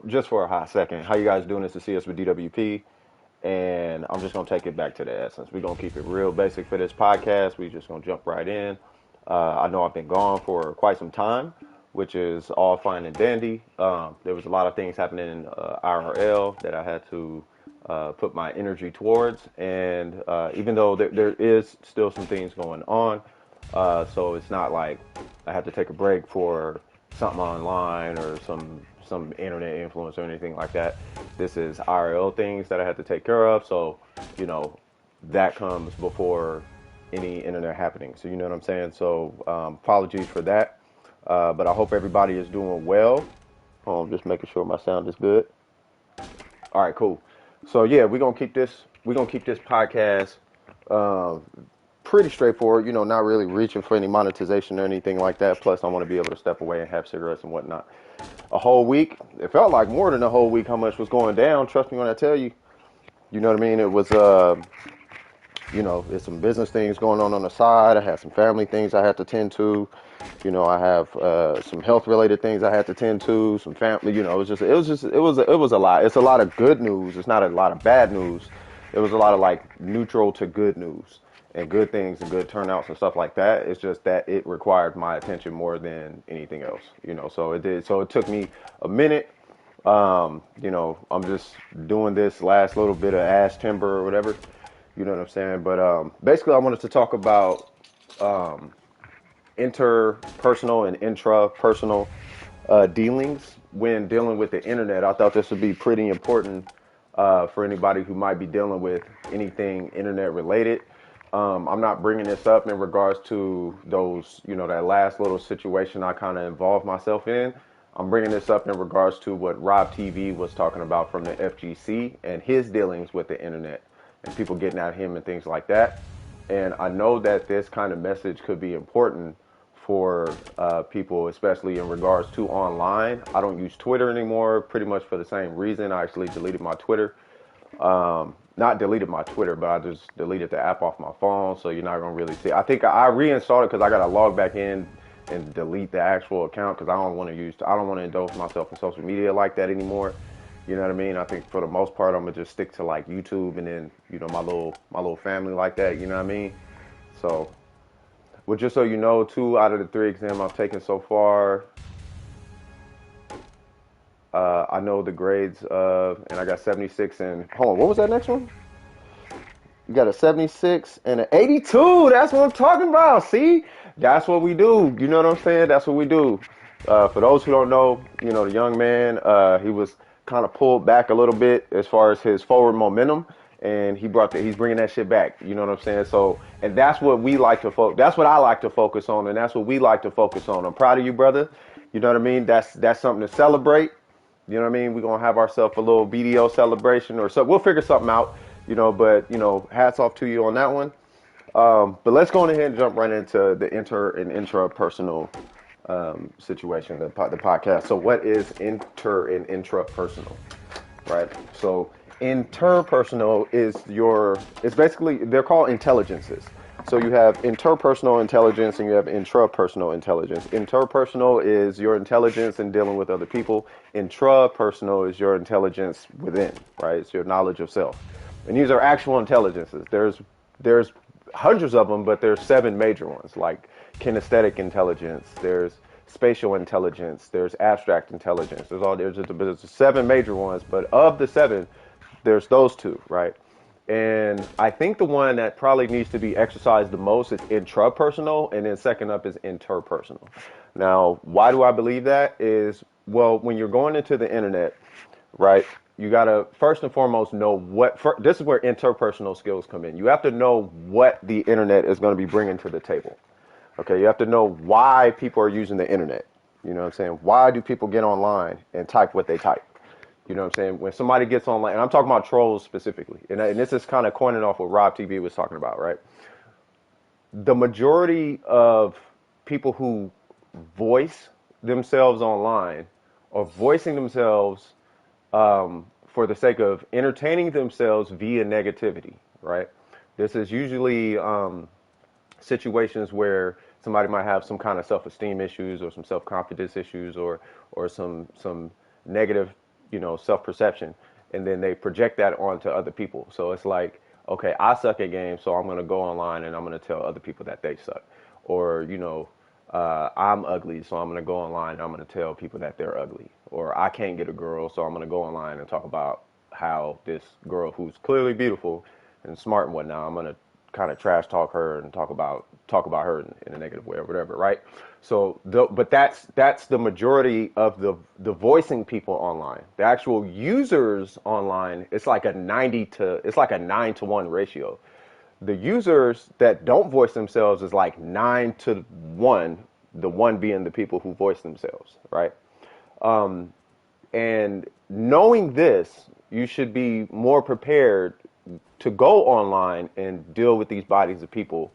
just for a hot second, how you guys doing? This is CS with DWP, and I'm just gonna take it back to the essence. We're gonna keep it real basic for this podcast. We just gonna jump right in. I know I've been gone for quite some time, which is all fine and dandy. There was a lot of things happening in IRL that I had to put my energy towards, and even though there is still some things going on, so it's not like I had to take a break for something online or some internet influence or anything like that. This is IRL things that I had to take care of. So, you know, that comes before any internet happening. So you know what I'm saying? So apologies for that. But I hope everybody is doing well. Just making sure my sound is good. All right, cool. So yeah, we're gonna keep this podcast uh, pretty straightforward. You know, not really reaching for any monetization or anything like that. Plus, I want to be able to step away and have cigarettes and whatnot. A whole week. It felt like more than a whole week. How much was going down? Trust me when I tell you. You know what I mean? It was. There's some business things going on the side. I had some family things I had to tend to. You know, I have some health related things I had to tend to. Some family. You know, it was a lot. It's a lot of good news. It's not a lot of bad news. It was a lot of like neutral to good news and good things and good turnouts and stuff like that. It's just that it required my attention more than anything else. You know, so it did. So it took me a minute. I'm just doing this last little bit of ass timber or whatever. You know what I'm saying? But basically, I wanted to talk about interpersonal and intrapersonal dealings when dealing with the internet. I thought this would be pretty important for anybody who might be dealing with anything internet related. I'm not bringing this up in regards to those, that last little situation I kind of involved myself in. I'm bringing this up in regards to what Rob TV was talking about from the FGC and his dealings with the internet and people getting at him and things like that. And I know that this kind of message could be important for people, especially in regards to online. I don't use Twitter anymore, pretty much for the same reason. I actually deleted my Twitter. Not deleted my Twitter, but I just deleted the app off my phone, so you're not gonna really see. I think I reinstalled it because I gotta log back in and delete the actual account because I don't want to indulge myself in social media like that anymore. You know what I mean? I think for the most part, I'm gonna just stick to like YouTube and then my little family like that. You know what I mean? So, well, just so you know, 2 out of the 3 exams I've taken so far, I know the grades of, and I got 76 and, hold on, what was that next one? You got a 76 and an 82. That's what I'm talking about. See? That's what we do. You know what I'm saying? That's what we do. For those who don't know, the young man, he was kind of pulled back a little bit as far as his forward momentum, and he's bringing that shit back. You know what I'm saying? So, and that's what we like to focus. That's what I like to focus on, and that's what we like to focus on. I'm proud of you, brother. You know what I mean? That's something to celebrate. You know what I mean? We're going to have ourselves a little BDO celebration or so. We'll figure something out, but, hats off to you on that one. But let's go ahead and jump right into the inter and intrapersonal situation, the podcast. So what is inter and intrapersonal, right? So interpersonal it's basically, they're called intelligences. So you have interpersonal intelligence and you have intrapersonal intelligence. Interpersonal is your intelligence in dealing with other people. Intrapersonal is your intelligence within, right? It's your knowledge of self. And these are actual intelligences. There's hundreds of them, but there's 7 major ones, like kinesthetic intelligence, there's spatial intelligence, there's abstract intelligence. There's 7 major ones, but of the 7, there's those 2, right? And I think the one that probably needs to be exercised the most is intrapersonal, and then second up is interpersonal. Now, why do I believe that? Is, well, when you're going into the internet, right, you got to first and foremost know this is where interpersonal skills come in. You have to know what the internet is going to be bringing to the table. Okay, you have to know why people are using the internet. You know what I'm saying? Why do people get online and type what they type? You know what I'm saying? When somebody gets online, and I'm talking about trolls specifically, and this is kind of coining off what Rob TV was talking about, right? The majority of people who voice themselves online are voicing themselves for the sake of entertaining themselves via negativity, right? This is usually situations where somebody might have some kind of self-esteem issues or some self-confidence issues or some negative self-perception, and then they project that onto other people. So it's like, okay, I suck at games, so I'm going to go online and I'm going to tell other people that they suck. Or, I'm ugly, so I'm going to go online and I'm going to tell people that they're ugly. Or I can't get a girl, so I'm going to go online and talk about how this girl who's clearly beautiful and smart and whatnot, I'm going to kind of trash talk her and talk about her in a negative way or whatever, right? So, but that's the majority of the voicing people online. The actual users online, it's like a 9-to-1 ratio. The users that don't voice themselves is like 9-to-1, the one being the people who voice themselves, right? And knowing this, you should be more prepared to go online and deal with these bodies of people,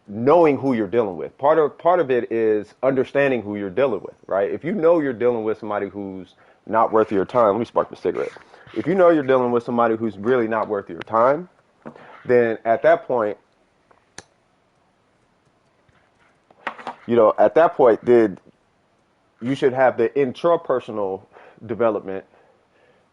knowing who you're dealing with. Part of it is understanding who you're dealing with, right? If you know you're dealing with somebody who's not worth your time, let me spark the cigarette. If you know you're dealing with somebody who's really not worth your time, then at that point, then you should have the intrapersonal development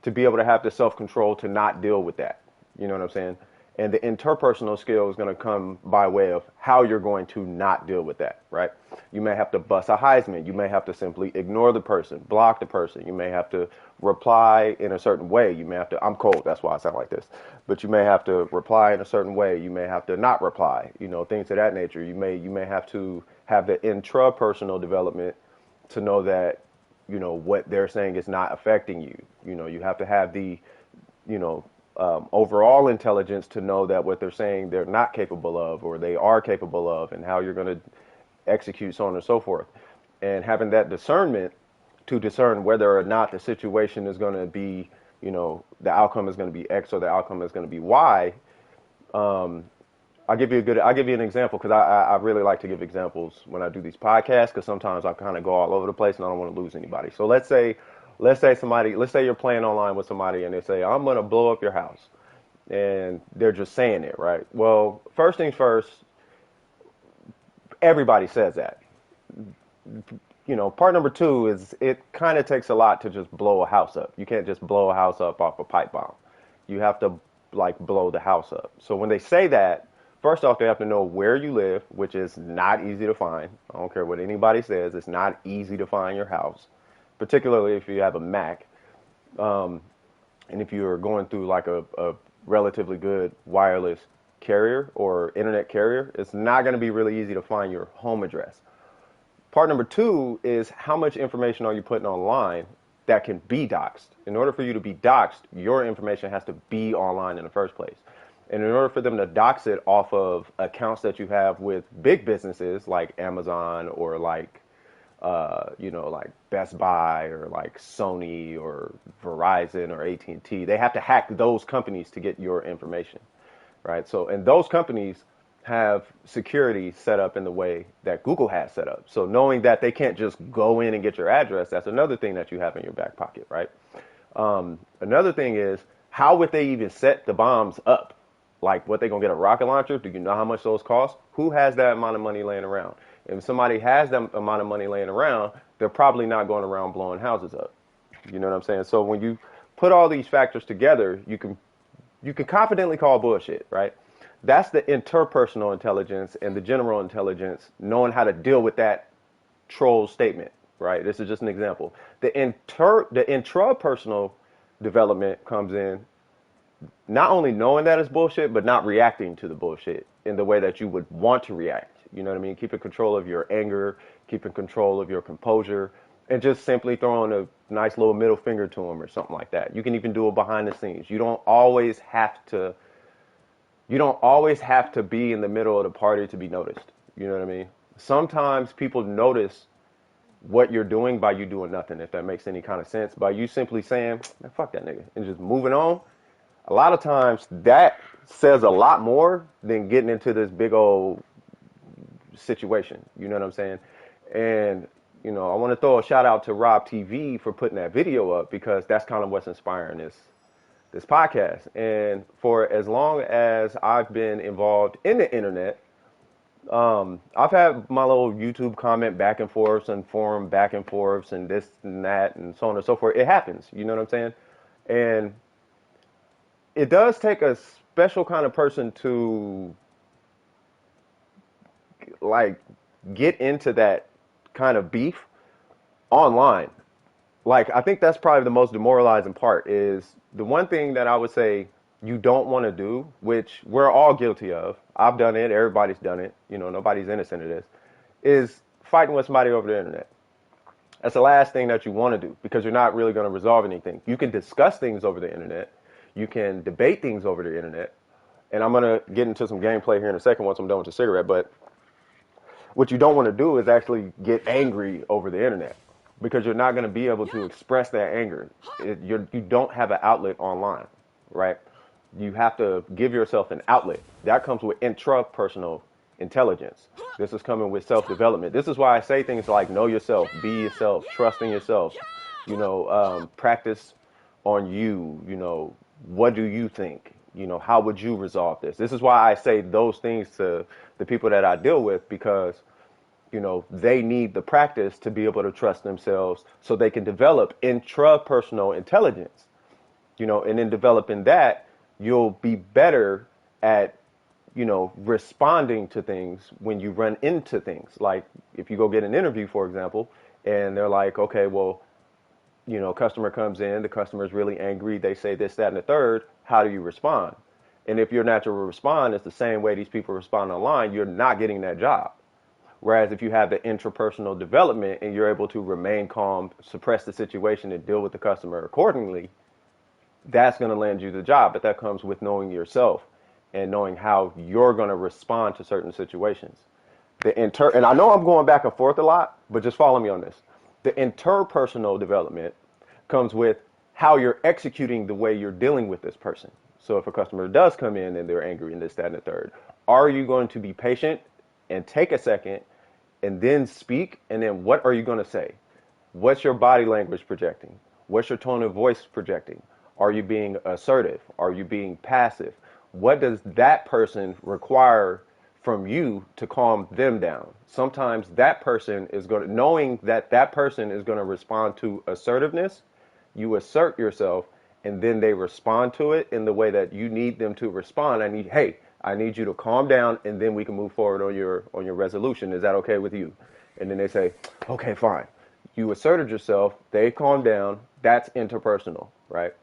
to be able to have the self-control to not deal with that. You know what I'm saying? And the interpersonal skill is going to come by way of how you're going to not deal with that, right? You may have to bust a Heisman. You may have to simply ignore the person, block the person. You may have to reply in a certain way. You may have to, I'm cold, that's why I sound like this. But you may have to reply in a certain way. You may have to not reply, things of that nature. You may have to have the intrapersonal development to know that, what they're saying is not affecting you. You have to have the, overall intelligence to know that what they're saying they're not capable of or they are capable of, and how you're going to execute, so on and so forth. And having that discernment to discern whether or not the situation is going to be, the outcome is going to be X or the outcome is going to be Y. I'll give you an example, because I really like to give examples when I do these podcasts, because sometimes I kind of go all over the place and I don't want to lose anybody. So let's say you're playing online with somebody and they say, I'm going to blow up your house, and they're just saying it, right? Well, first things first, everybody says that. Part number two is it kind of takes a lot to just blow a house up. You can't just blow a house up off a pipe bomb. You have to blow the house up. So when they say that, first off, they have to know where you live, which is not easy to find. I don't care what anybody says. It's not easy to find your house, particularly if you have a Mac. And if you're going through a relatively good wireless carrier or internet carrier, it's not going to be really easy to find your home address. Part number two is how much information are you putting online that can be doxed. In order for you to be doxed, your information has to be online in the first place. And in order for them to dox it off of accounts that you have with big businesses like Amazon or like Best Buy or like Sony or Verizon or AT&T, they have to hack those companies to get your information, right? So, and those companies have security set up in the way that Google has set up. So knowing that they can't just go in and get your address, that's another thing that you have in your back pocket, right? Another thing is, how would they even set the bombs up? Like, what, they gonna get a rocket launcher? Do you know how much those cost? Who has that amount of money laying around? If somebody has that amount of money laying around, they're probably not going around blowing houses up. You know what I'm saying? So when you put all these factors together, you can confidently call bullshit, right? That's the interpersonal intelligence and the general intelligence, knowing how to deal with that troll statement, right? This is just an example. The intrapersonal development comes in not only knowing that it's bullshit, but not reacting to the bullshit in the way that you would want to react. You know what I mean? Keeping control of your anger, keeping control of your composure, and just simply throwing a nice little middle finger to them or something like that. You can even do it behind the scenes. You don't always have to be in the middle of the party to be noticed. You know what I mean? Sometimes people notice what you're doing by you doing nothing, if that makes any kind of sense. By you simply saying, man, fuck that nigga, and just moving on. A lot of times that says a lot more than getting into this big old situation. You know what I'm saying? And, I want to throw a shout out to Rob TV for putting that video up, because that's kind of what's inspiring this podcast. And for as long as I've been involved in the internet, I've had my little YouTube comment back and forths and forum back and forths and this and that and so on and so forth. It happens, you know what I'm saying? And it does take a special kind of person to like get into that kind of beef online. Like I think that's probably the most demoralizing part is the one thing that I would say you don't want to do, which we're all guilty of. I've done it, everybody's done it, you know, nobody's innocent of this, is fighting with somebody over the internet. That's the last thing that you want to do because you're not really going to resolve anything. You can discuss things over the internet. You can debate things over the internet. And I'm going to get into some gameplay here in a second once I'm done with the cigarette. But what you don't want to do is actually get angry over the internet because you're not going to be able to express that anger. You don't have an outlet online, right? You have to give yourself an outlet. That comes with intrapersonal intelligence. This is coming with self-development. This is why I say things like know yourself, be yourself, trust in yourself, practice on you, what do you think? How would you resolve this? This is why I say those things to the people that I deal with because, they need the practice to be able to trust themselves so they can develop intrapersonal intelligence, and in developing that, you'll be better at, responding to things when you run into things. Like if you go get an interview, for example, and they're like, okay, well, customer comes in, the customer is really angry. They say this, that, and the third. How do you respond? And if your natural response is the same way these people respond online, you're not getting that job. Whereas if you have the interpersonal development and you're able to remain calm, suppress the situation, and deal with the customer accordingly, that's going to land you the job. But that comes with knowing yourself and knowing how you're going to respond to certain situations. And I know I'm going back and forth a lot, but just follow me on this. The interpersonal development comes with how you're executing the way you're dealing with this person. So if a customer does come in and they're angry and this, that, and the third, are you going to be patient and take a second and then speak? And then what are you going to say? What's your body language projecting? What's your tone of voice projecting? Are you being assertive? Are you being passive? What does that person require from you to calm them down? Sometimes that person is going to, knowing that that person is going to respond to assertiveness, you assert yourself and then they respond to it in the way that you need them to respond. I need you to calm down and then we can move forward on your resolution. Is that okay with you? And then they say, okay, fine. You asserted yourself, they calm down. That's interpersonal, right?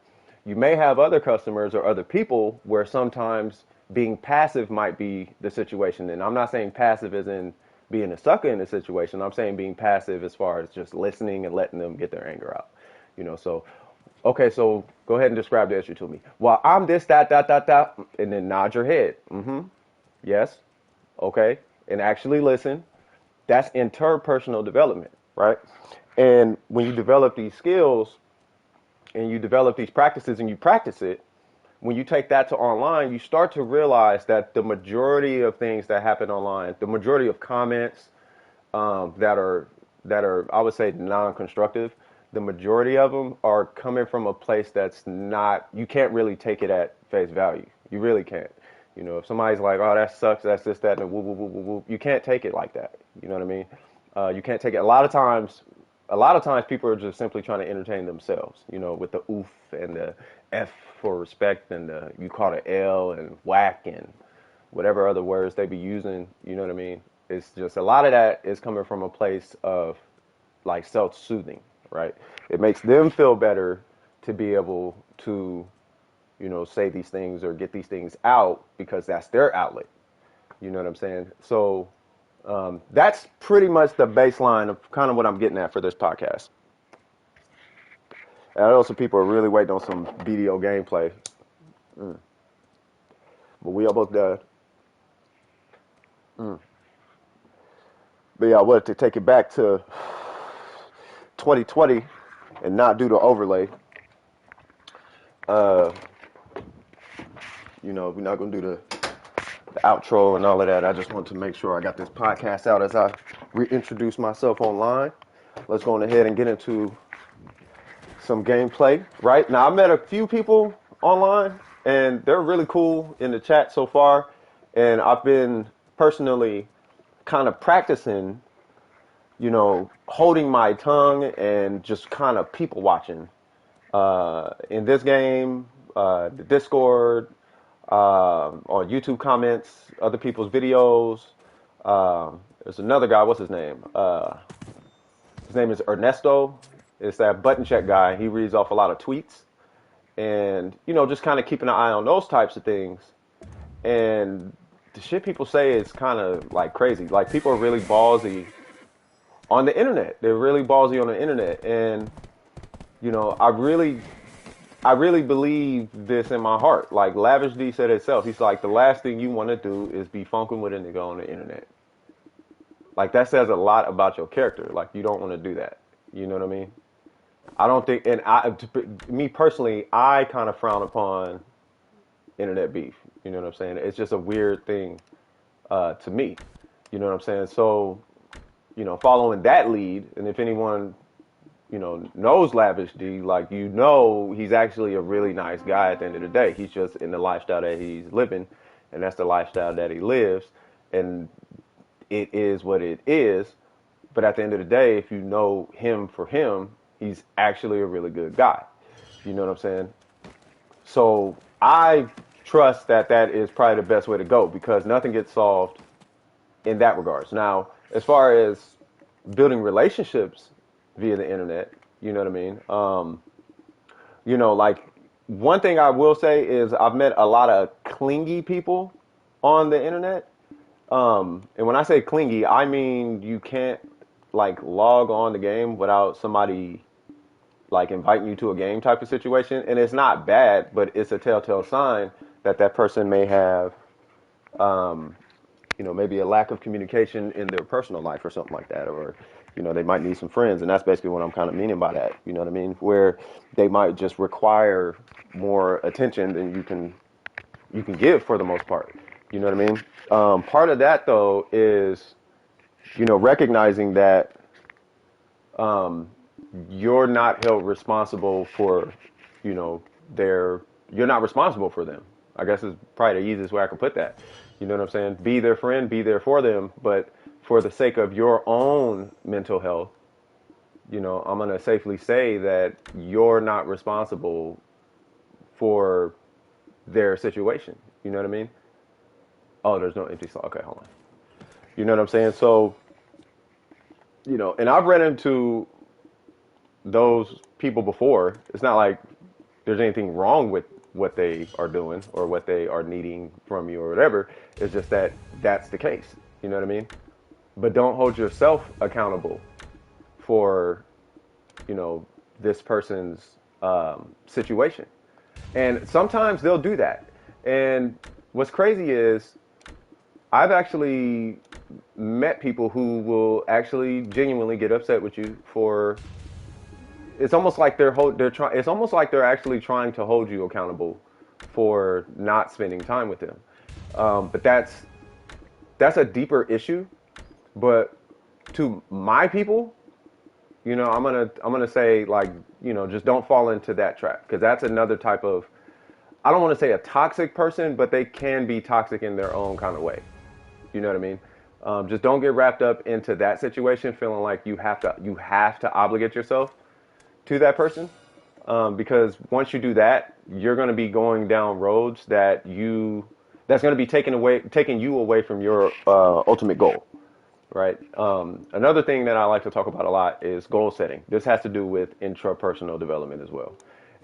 You may have other customers or other people where sometimes being passive might be the situation. And I'm not saying passive as in being a sucker in the situation. I'm saying being passive as far as just listening and letting them get their anger out. Okay, so go ahead and describe the issue to me. Well, I'm this, that, and then nod your head. Mm-hmm. Yes. Okay. And actually listen. That's interpersonal development, right? And when you develop these skills and you develop these practices and you practice it, when you take that to online, you start to realize that the majority of things that happen online, the majority of comments that are I would say non-constructive, the majority of them are coming from a place that's not, you can't really take it at face value. You really can't. If somebody's like, oh, that sucks, that's this, that, and whoop, whoop, whoop, whoop, you can't take it like that. You know what I mean? You can't take it. A lot of times people are just simply trying to entertain themselves, with the oof and the F for respect and the, you call it L and whack and whatever other words they be using, you know what I mean? It's just a lot of that is coming from a place of like self-soothing, right? It makes them feel better to be able to, say these things or get these things out because that's their outlet. You know what I'm saying? So that's pretty much the baseline of kind of what I'm getting at for this podcast. And I know some people are really waiting on some BDO gameplay. But we almost done. But yeah, I wanted to take it back to 2020 and not do the overlay. We're not going to do the outro and all of that. I just want to make sure I got this podcast out as I reintroduce myself online. Let's go on ahead and get into some gameplay, right? Now, I met a few people online, and they're really cool in the chat so far, and I've been personally kind of practicing, holding my tongue and just kind of people watching. In this game, the Discord, on YouTube comments, other people's videos. There's another guy. What's his name? His name is Ernesto. It's that button check guy. He reads off a lot of tweets, and just kind of keeping an eye on those types of things. And the shit people say is kind of like crazy. Like, people are really ballsy on the internet. They're really ballsy on the internet, and I really believe this in my heart. Like Lavish D said itself. He's like, the last thing you want to do is be funking with a nigga on the internet. Like, that says a lot about your character. Like, you don't want to do that. You know what I mean? I don't think, and me personally, I kind of frown upon internet beef. You know what I'm saying? It's just a weird thing to me. You know what I'm saying? So, following that lead, and if anyone, knows Lavish D, like, he's actually a really nice guy at the end of the day. He's just in the lifestyle that he's living, and that's the lifestyle that he lives, and it is what it is. But at the end of the day, if you know him for him, he's actually a really good guy. You know what I'm saying? So I trust that is probably the best way to go, because nothing gets solved in that regards. Now, as far as building relationships via the internet, you know what I mean? Like, one thing I will say is I've met a lot of clingy people on the internet. And when I say clingy, I mean you can't like log on the game without somebody like inviting you to a game type of situation. And it's not bad, but it's a telltale sign that that person may have, maybe a lack of communication in their personal life or something like that, or they might need some friends, and that's basically what I'm kind of meaning by that. You know what I mean? Where they might just require more attention than you can give for the most part. You know what I mean? Part of that though is, recognizing that you're not held responsible for, you're not responsible for them. I guess is probably the easiest way I can put that. You know what I'm saying? Be their friend, be there for them, but for the sake of your own mental health, I'm going to safely say that you're not responsible for their situation. You know what I mean? Oh, there's no empty slot. Okay, hold on. You know what I'm saying? So, and I've run into those people before. It's not like there's anything wrong with what they are doing or what they are needing from you or whatever. It's just that that's the case. You know what I mean? But don't hold yourself accountable for, this person's situation. And sometimes they'll do that. And what's crazy is I've actually met people who will actually genuinely get upset with you for. It's almost like It's almost like they're actually trying to hold you accountable for not spending time with them. But that's a deeper issue. But to my people, I'm gonna say, like, just don't fall into that trap, because that's another type of. I don't want to say a toxic person, but they can be toxic in their own kind of way. You know what I mean? Just don't get wrapped up into that situation, feeling like you have to obligate yourself to that person, because once you do that, you're going to be going down roads that's going to be taking you away from your ultimate goal, right? Another thing that I like to talk about a lot is goal setting. This has to do with intrapersonal development as well.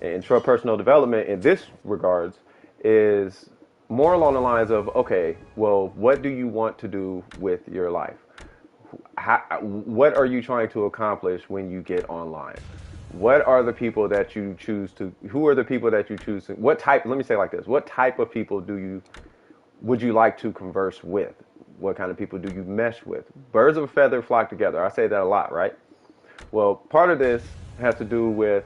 Intrapersonal development in this regards is more along the lines of, okay, well, what do you want to do with your life? What are you trying to accomplish when you get online? What are the people that you choose to, who are the people that you choose to, let me say it like this, what type of people would you like to converse with? What kind of people do you mesh with? Birds of a feather flock together. I say that a lot, right? Well, part of this has to do with,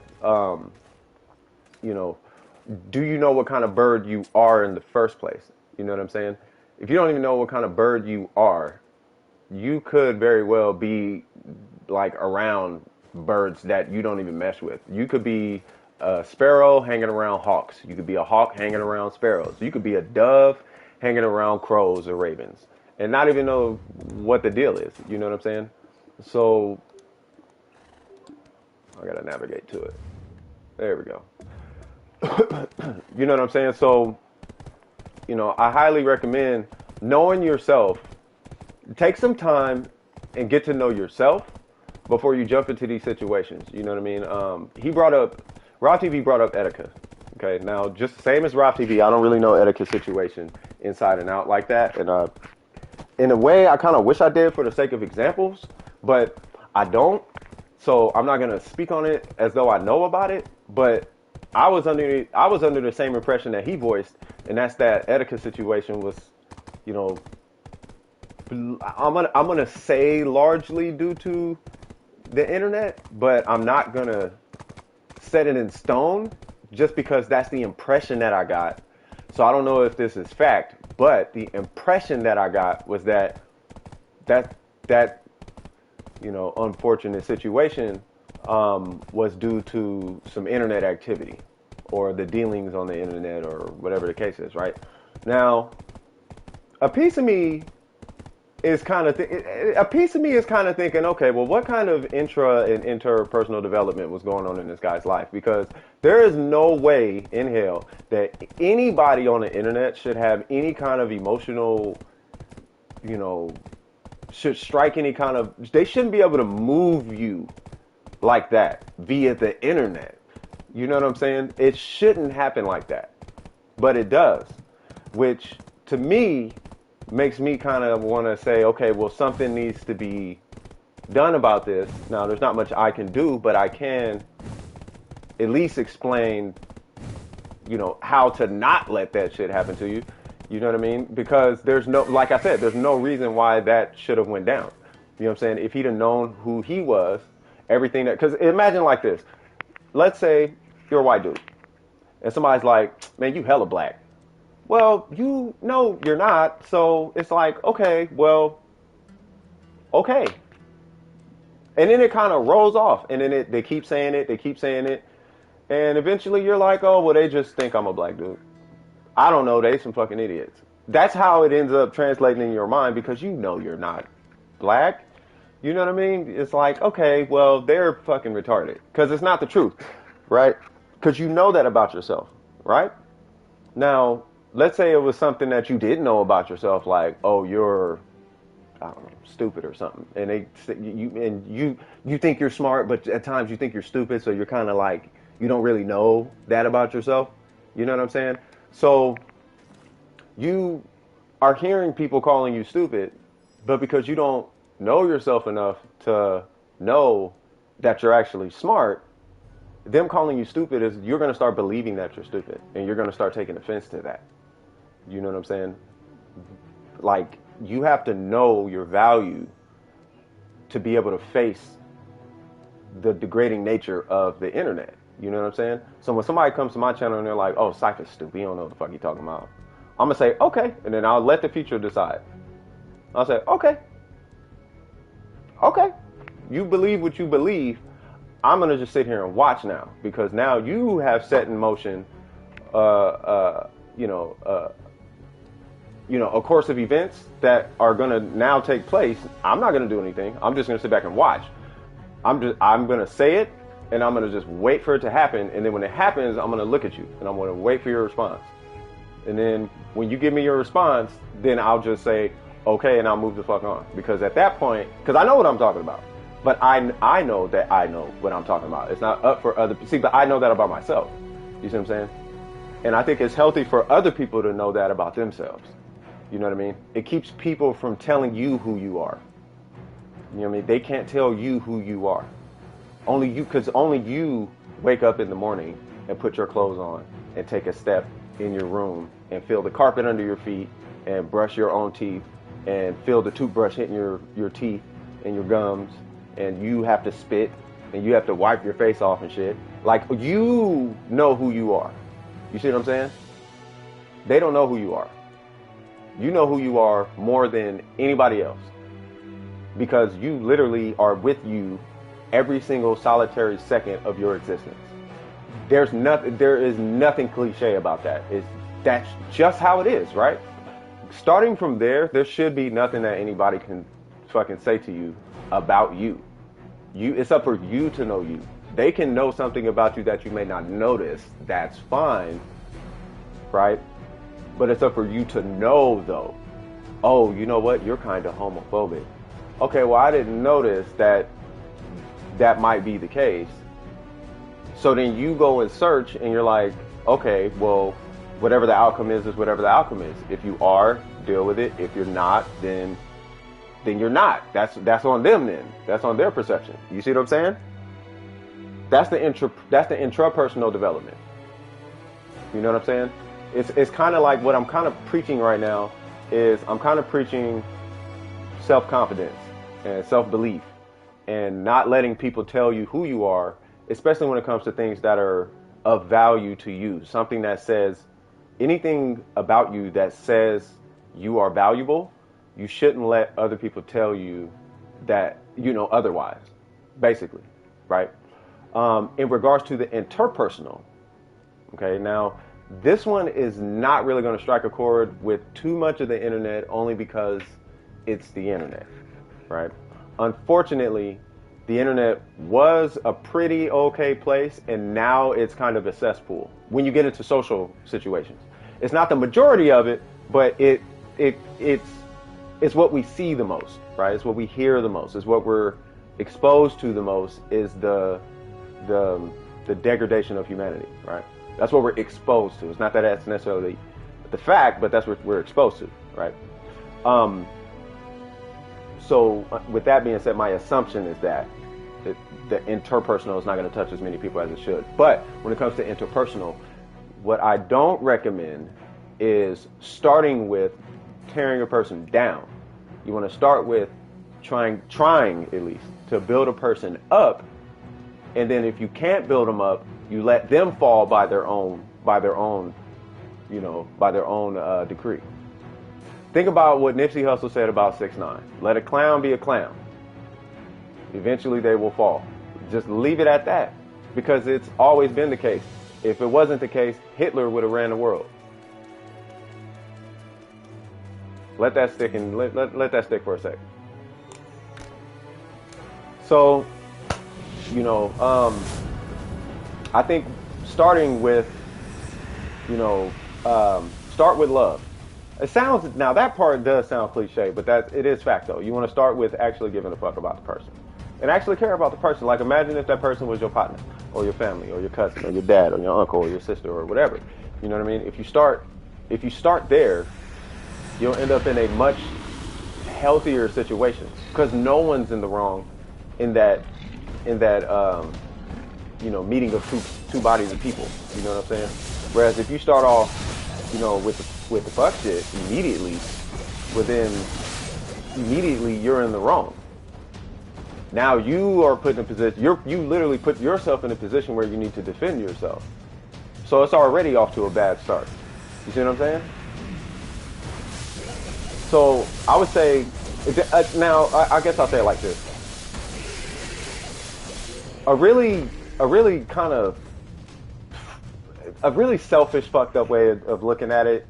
do you know what kind of bird you are in the first place? You know what I'm saying? If you don't even know what kind of bird you are, you could very well be like around birds that you don't even mesh with. You could be a sparrow hanging around hawks. You could be a hawk hanging around sparrows. You could be a dove hanging around crows or ravens. and not even know what the deal is. You know what I'm saying? So I gotta navigate to it. There we go. You know what I'm saying? So, I highly recommend knowing yourself. Take some time and get to know yourself before you jump into these situations. You know what I mean? Rob TV brought up etiquette. Okay, now just the same as Rob TV, I don't really know etiquette situation inside and out like that. And in a way, I kind of wish I did for the sake of examples, but I don't. So I'm not gonna speak on it as though I know about it. But I was under the same impression that he voiced, and that's that etiquette situation was, I'm gonna say largely due to the internet, but I'm not gonna set it in stone just because that's the impression that I got. So I don't know if this is fact, but the impression that I got was that unfortunate situation was due to some internet activity or the dealings on the internet or whatever the case is, right? Now, a piece of me is kind of thinking, okay, well, what kind of intra and interpersonal development was going on in this guy's life? Because there is no way in hell that anybody on the internet should have any kind of emotional, should strike any kind of, they shouldn't be able to move you like that via the internet. You know what I'm saying? It shouldn't happen like that, but it does, which to me makes me kind of want to say, okay, well, something needs to be done about this. Now, there's not much I can do, but I can at least explain, how to not let that shit happen to you. You know what I mean? Because like I said, there's no reason why that should have went down. You know what I'm saying? If he'd have known who he was, everything because imagine like this. Let's say you're a white dude and somebody's like, man, you hella black. Well, you know you're not. So it's like, okay, well, okay. And then it kind of rolls off. And then they keep saying it. They keep saying it. And eventually you're like, oh, well, they just think I'm a black dude. I don't know. They some fucking idiots. That's how it ends up translating in your mind because you know you're not black. You know what I mean? It's like, okay, well, they're fucking retarded. Because it's not the truth, right? Because you know that about yourself, right? Now, let's say it was something that you didn't know about yourself, like, oh, you're, I don't know, stupid or something. And you think you're smart, but at times you think you're stupid, so you're kind of like, you don't really know that about yourself. You know what I'm saying? So you are hearing people calling you stupid, but because you don't know yourself enough to know that you're actually smart, them calling you stupid is you're going to start believing that you're stupid and you're going to start taking offense to that. You know what I'm saying? Like, you have to know your value to be able to face the degrading nature of the internet. You know what I'm saying? So when somebody comes to my channel and they're like, oh, Cypher's stupid, you don't know what the fuck you're talking about, I'm going to say, okay, and then I'll let the future decide. I'll say, okay, you believe what you believe. I'm going to just sit here and watch now because now you have set in motion, a course of events that are going to now take place. I'm not going to do anything. I'm just going to sit back and watch. I'm going to say it and I'm going to just wait for it to happen. And then when it happens, I'm going to look at you and I'm going to wait for your response. And then when you give me your response, then I'll just say, okay, and I'll move the fuck on. Because at that point, because I know what I'm talking about. But I know that I know what I'm talking about. It's not up for other people. See, but I know that about myself. You see what I'm saying? And I think it's healthy for other people to know that about themselves. You know what I mean? It keeps people from telling you who you are. You know what I mean? They can't tell you who you are. Only you, because only you wake up in the morning and put your clothes on and take a step in your room and feel the carpet under your feet and brush your own teeth and feel the toothbrush hitting your teeth and your gums. And you have to spit, and you have to wipe your face off and shit. Like, you know who you are. You see what I'm saying? They don't know who you are. You know who you are more than anybody else. Because you literally are with you every single solitary second of your existence. There is nothing cliche about that. That's just how it is, right? starting from there should be nothing that anybody can fucking say to you about you. It's up for you to know you. They can know something about you that you may not notice. That's fine, right? But it's up for you to know, though. Oh, you know what? You're kind of homophobic. Okay, well, I didn't notice that might be the case. So then you go and search, and you're like, okay, well, whatever the outcome is whatever the outcome is. If you are, deal with it. If you're not, then you're not. That's on them then. That's on their perception. You see what I'm saying? That's the intrapersonal development. You know what I'm saying? It's kind of like what I'm kind of preaching right now is I'm kind of preaching self-confidence and self-belief and not letting people tell you who you are, especially when it comes to things that are of value to you. Something that says anything about you that says you are valuable, you shouldn't let other people tell you that, otherwise, basically, right? In regards to the interpersonal, okay, now this one is not really going to strike a chord with too much of the internet only because it's the internet, right? Unfortunately, the internet was a pretty okay place, and now it's kind of a cesspool when you get into social situations. It's not the majority of it, but it's what we see the most, right? It's what we hear the most. It's what we're exposed to the most is the degradation of humanity, right? That's what we're exposed to. It's not that that's necessarily the fact, but that's what we're exposed to, right? So with that being said, my assumption is that the interpersonal is not going to touch as many people as it should. But when it comes to interpersonal, what I don't recommend is starting with tearing a person down. You want to start with trying at least to build a person up, and then if you can't build them up, you let them fall by their own decree. Think about what Nipsey Hussle said about 6ix9ine. Let a clown be a clown. Eventually they will fall. Just leave it at that, because it's always been the case. If it wasn't the case, Hitler would have ran the world. Let that stick and let that stick for a sec. So, I think starting with, start with love. Now that part does sound cliche, but it is fact though. You want to start with actually giving a fuck about the person and actually care about the person. Like imagine if that person was your partner or your family or your cousin or your dad or your uncle or your sister or whatever. You know what I mean? If you start there, you'll end up in a much healthier situation because no one's in the wrong in that meeting of two bodies of people. You know what I'm saying? Whereas if you start off, with the fuck shit immediately you're in the wrong. Now you are put in a position, you literally put yourself in a position where you need to defend yourself. So it's already off to a bad start. You see what I'm saying? So I would say, now I guess I'll say it like this. A really selfish, fucked up way of looking at it.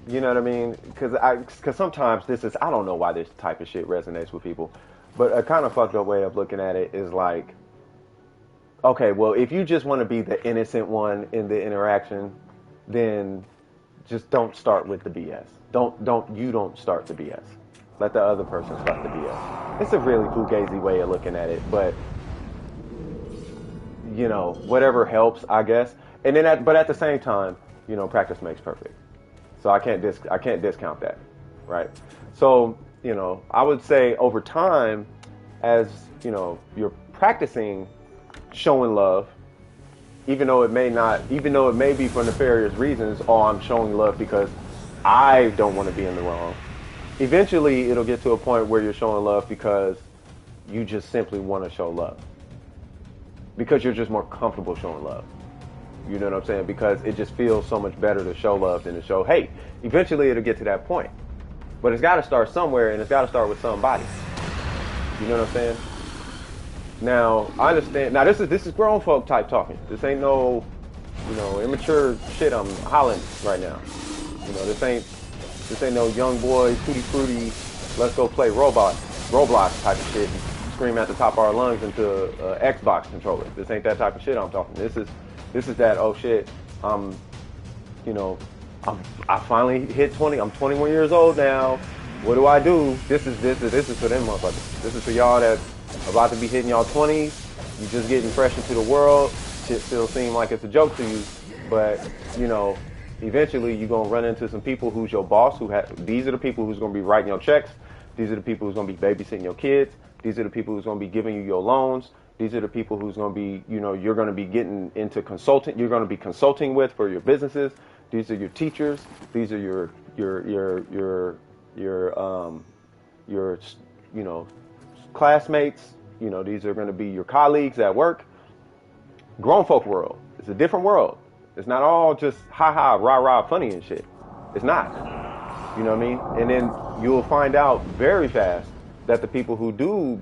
You know what I mean? Because sometimes I don't know why this type of shit resonates with people, but a kind of fucked up way of looking at it is like, okay, well, if you just want to be the innocent one in the interaction, then just don't start with the BS. Don't start the BS. Let the other person start the BS. It's a really fugazi way of looking at it, but whatever helps, I guess. And then, but at the same time, practice makes perfect. So I can't discount that, right? So I would say over time, as you're practicing showing love, even though it may be for nefarious reasons. Oh, I'm showing love because I don't want to be in the wrong. Eventually, it'll get to a point where you're showing love because you just simply want to show love. Because you're just more comfortable showing love. You know what I'm saying? Because it just feels so much better to show love than to show hate. Eventually, it'll get to that point. But it's got to start somewhere, and it's got to start with somebody. You know what I'm saying? Now, I understand. Now, this is grown folk type talking. This ain't no, immature shit I'm hollering right now. This ain't This ain't no young boy, tutti frutti, let's go play Roblox type of shit and scream at the top of our lungs into an Xbox controller. This ain't that type of shit I'm talking. This is that, oh shit, you know, I finally hit 20. I'm 21 years old now. What do I do? This is for them motherfuckers. This is for y'all that's about to be hitting y'all 20s. You just getting fresh into the world. Shit still seem like it's a joke to you, but you know, eventually you're gonna run into some people who's your boss. These are the people who's gonna be writing your checks. These are the people who's gonna be babysitting your kids. These are the people who's gonna be giving you your loans. These are the people who's gonna be, you know, you're gonna be getting into consulting. You're gonna be consulting with for your businesses. These are your teachers. These are your you know, classmates. You know, these are going to be your colleagues at work. Grown folk world. It's a different world. It's not all just ha ha rah rah funny and shit. It's not. You know what I mean? And then you'll find out very fast that the people who do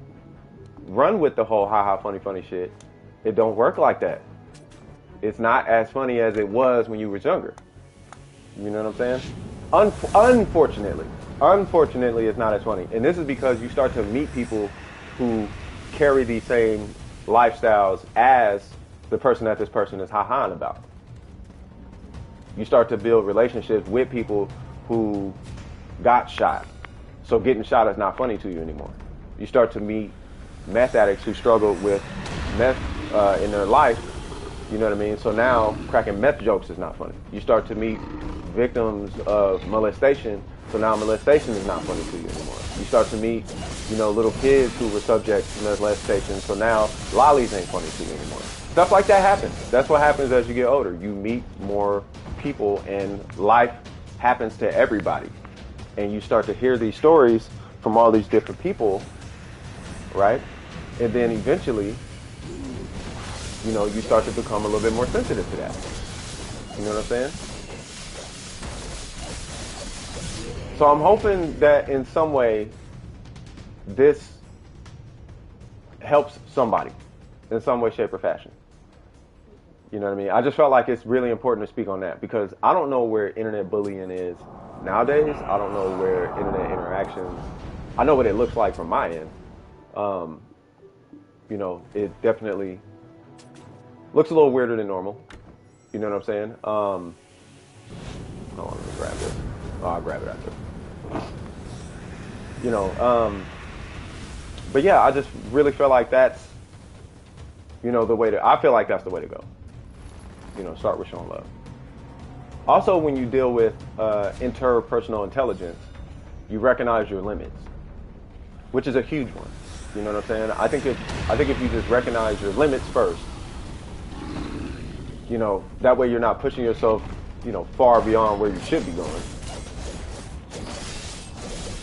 run with the whole ha ha funny shit, it don't work like that. It's not as funny as it was when you were younger. You know what I'm saying? Unfortunately, it's not as funny. And this is because you start to meet people who carry these same lifestyles as the person that this person is ha-haing about. You start to build relationships with people who got shot. So getting shot is not funny to you anymore. You start to meet meth addicts who struggle with meth in their life. You know what I mean? So now cracking meth jokes is not funny. You start to meet victims of molestation. So now molestation is not funny to you anymore. You start to meet, you know, little kids who were subject to molestation. So now lollies ain't funny to you anymore. Stuff like that happens. That's what happens as you get older. You meet more people and life happens to everybody. And you start to hear these stories from all these different people, right? And then eventually, you know, you start to become a little bit more sensitive to that. You know what I'm saying? So I'm hoping that in some way, this helps somebody in some way, shape, or fashion. You know what I mean? I just felt like it's really important to speak on that because I don't know where internet bullying is nowadays. I don't know where internet interactions, I know what it looks like from my end. You know, it definitely looks a little weirder than normal. You know what I'm saying? Hold on, let me grab this. Oh, I'll grab it after. You know, but yeah, I just really feel like that's, you know, I feel like that's the way to go. You know, start with showing love. Also, when you deal with interpersonal intelligence, you recognize your limits, which is a huge one. You know what I'm saying? I think if you just recognize your limits first, you know, that way you're not pushing yourself, you know, far beyond where you should be going.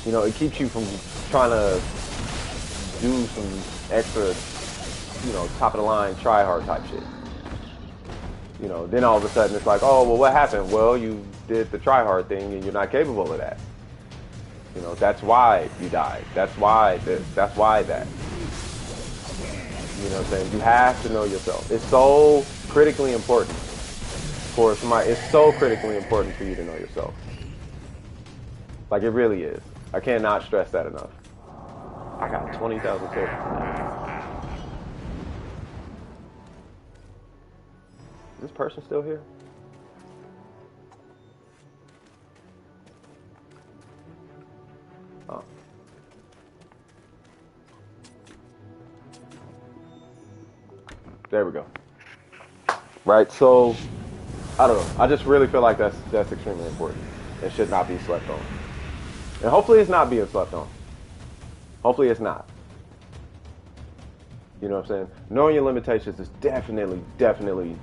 You know, it keeps you from trying to do some extra, you know, top of the line, try hard type shit. You know, then all of a sudden it's like, oh, well, what happened? Well, you did the try hard thing and you're not capable of that. You know, that's why you died. That's why this. That's why that. You know what I'm saying? You have to know yourself. It's so critically important for somebody. It's so critically important for you to know yourself. Like, it really is. I cannot stress that enough. I got 20,000 souls. Is this person still here? Oh. There we go. Right, so, I don't know. I just really feel like that's extremely important. It should not be slept on. And hopefully it's not being slept on. Hopefully it's not. You know what I'm saying? Knowing your limitations is definitely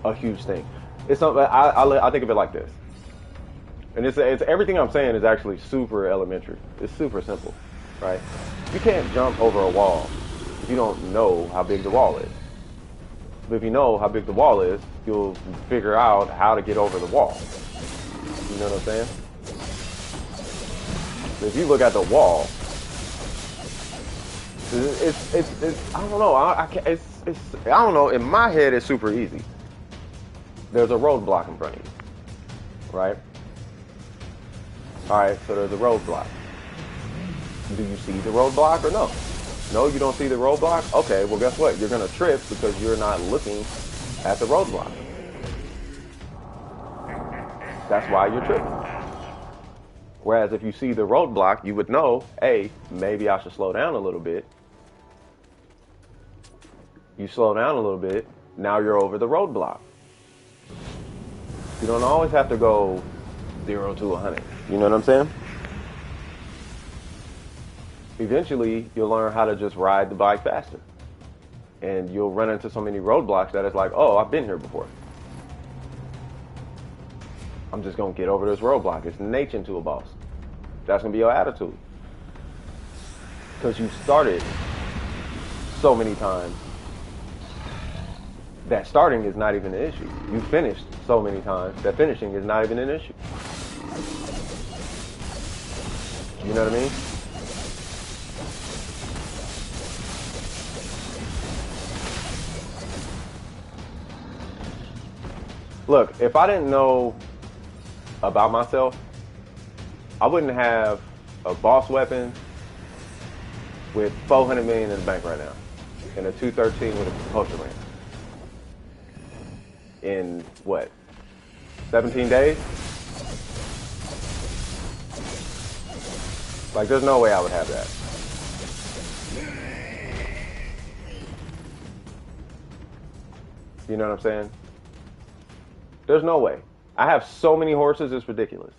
a huge thing. It's something I think of it like this. And it's everything I'm saying is actually super elementary. It's super simple, right? You can't jump over a wall if you don't know how big the wall is. But if you know how big the wall is, you'll figure out how to get over the wall. You know what I'm saying? If you look at the wall, it's I don't know. I don't know. In my head, it's super easy. There's a roadblock in front of you, right? All right, so there's a roadblock. Do you see the roadblock or no? No, you don't see the roadblock? Okay, well, guess what? You're going to trip because you're not looking at the roadblock. That's why you're tripping. Whereas if you see the roadblock, you would know, hey, maybe I should slow down a little bit. You slow down a little bit, now you're over the roadblock. You don't always have to go 0 to 100. You know what I'm saying? Eventually, you'll learn how to just ride the bike faster. And you'll run into so many roadblocks that it's like, oh, I've been here before. I'm just going to get over this roadblock. It's nature to a boss. That's going to be your attitude. Because you started so many times that starting is not even an issue. You finished so many times that finishing is not even an issue. You know what I mean? Look, if I didn't know about myself, I wouldn't have a boss weapon with $400 million in the bank right now and a 213 with a propulsion ramp. In what, 17 days? Like, there's no way I would have that. You know what I'm saying? There's no way. I have so many horses, it's ridiculous.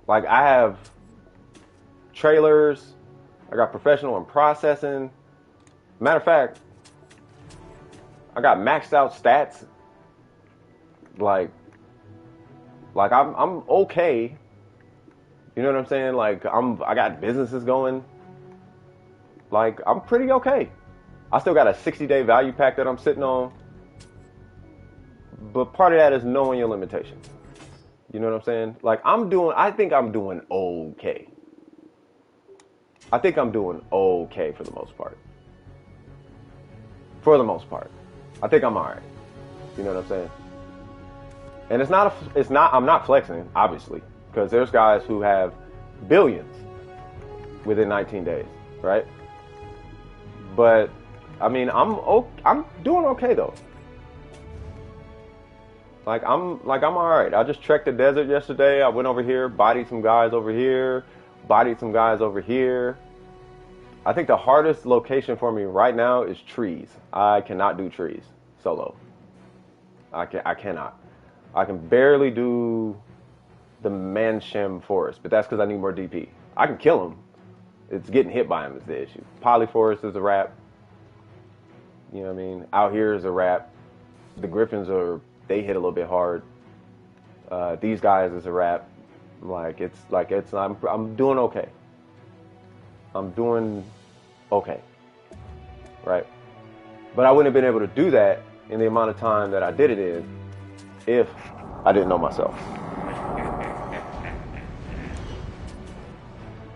Like, I have trailers, I got professional in processing. Matter of fact, I got maxed out stats. Like I'm okay. You know what I'm saying? Like, I got businesses going. Like, I'm pretty okay. I still got a 60-day value pack that I'm sitting on. But part of that is knowing your limitations. You know what I'm saying? Like, I think I'm doing okay. I think I'm doing okay for the most part. For the most part. I think I'm alright. You know what I'm saying? And I'm not flexing, obviously. Because there's guys who have billions within 19 days, right? But, I mean, I'm doing okay, though. Like, I'm all right. I just trekked the desert yesterday. I went over here, bodied some guys over here, bodied some guys over here. I think the hardest location for me right now is trees. I cannot do trees solo. I cannot. I can barely do the Mansham forest, but that's because I need more DP. I can kill them. It's getting hit by them is the issue. Polyforest is a wrap. You know what I mean? Out here is a wrap. The Griffins they hit a little bit hard. These guys is a wrap. I'm doing okay. I'm doing okay. Right? But I wouldn't have been able to do that in the amount of time that I did it in if I didn't know myself.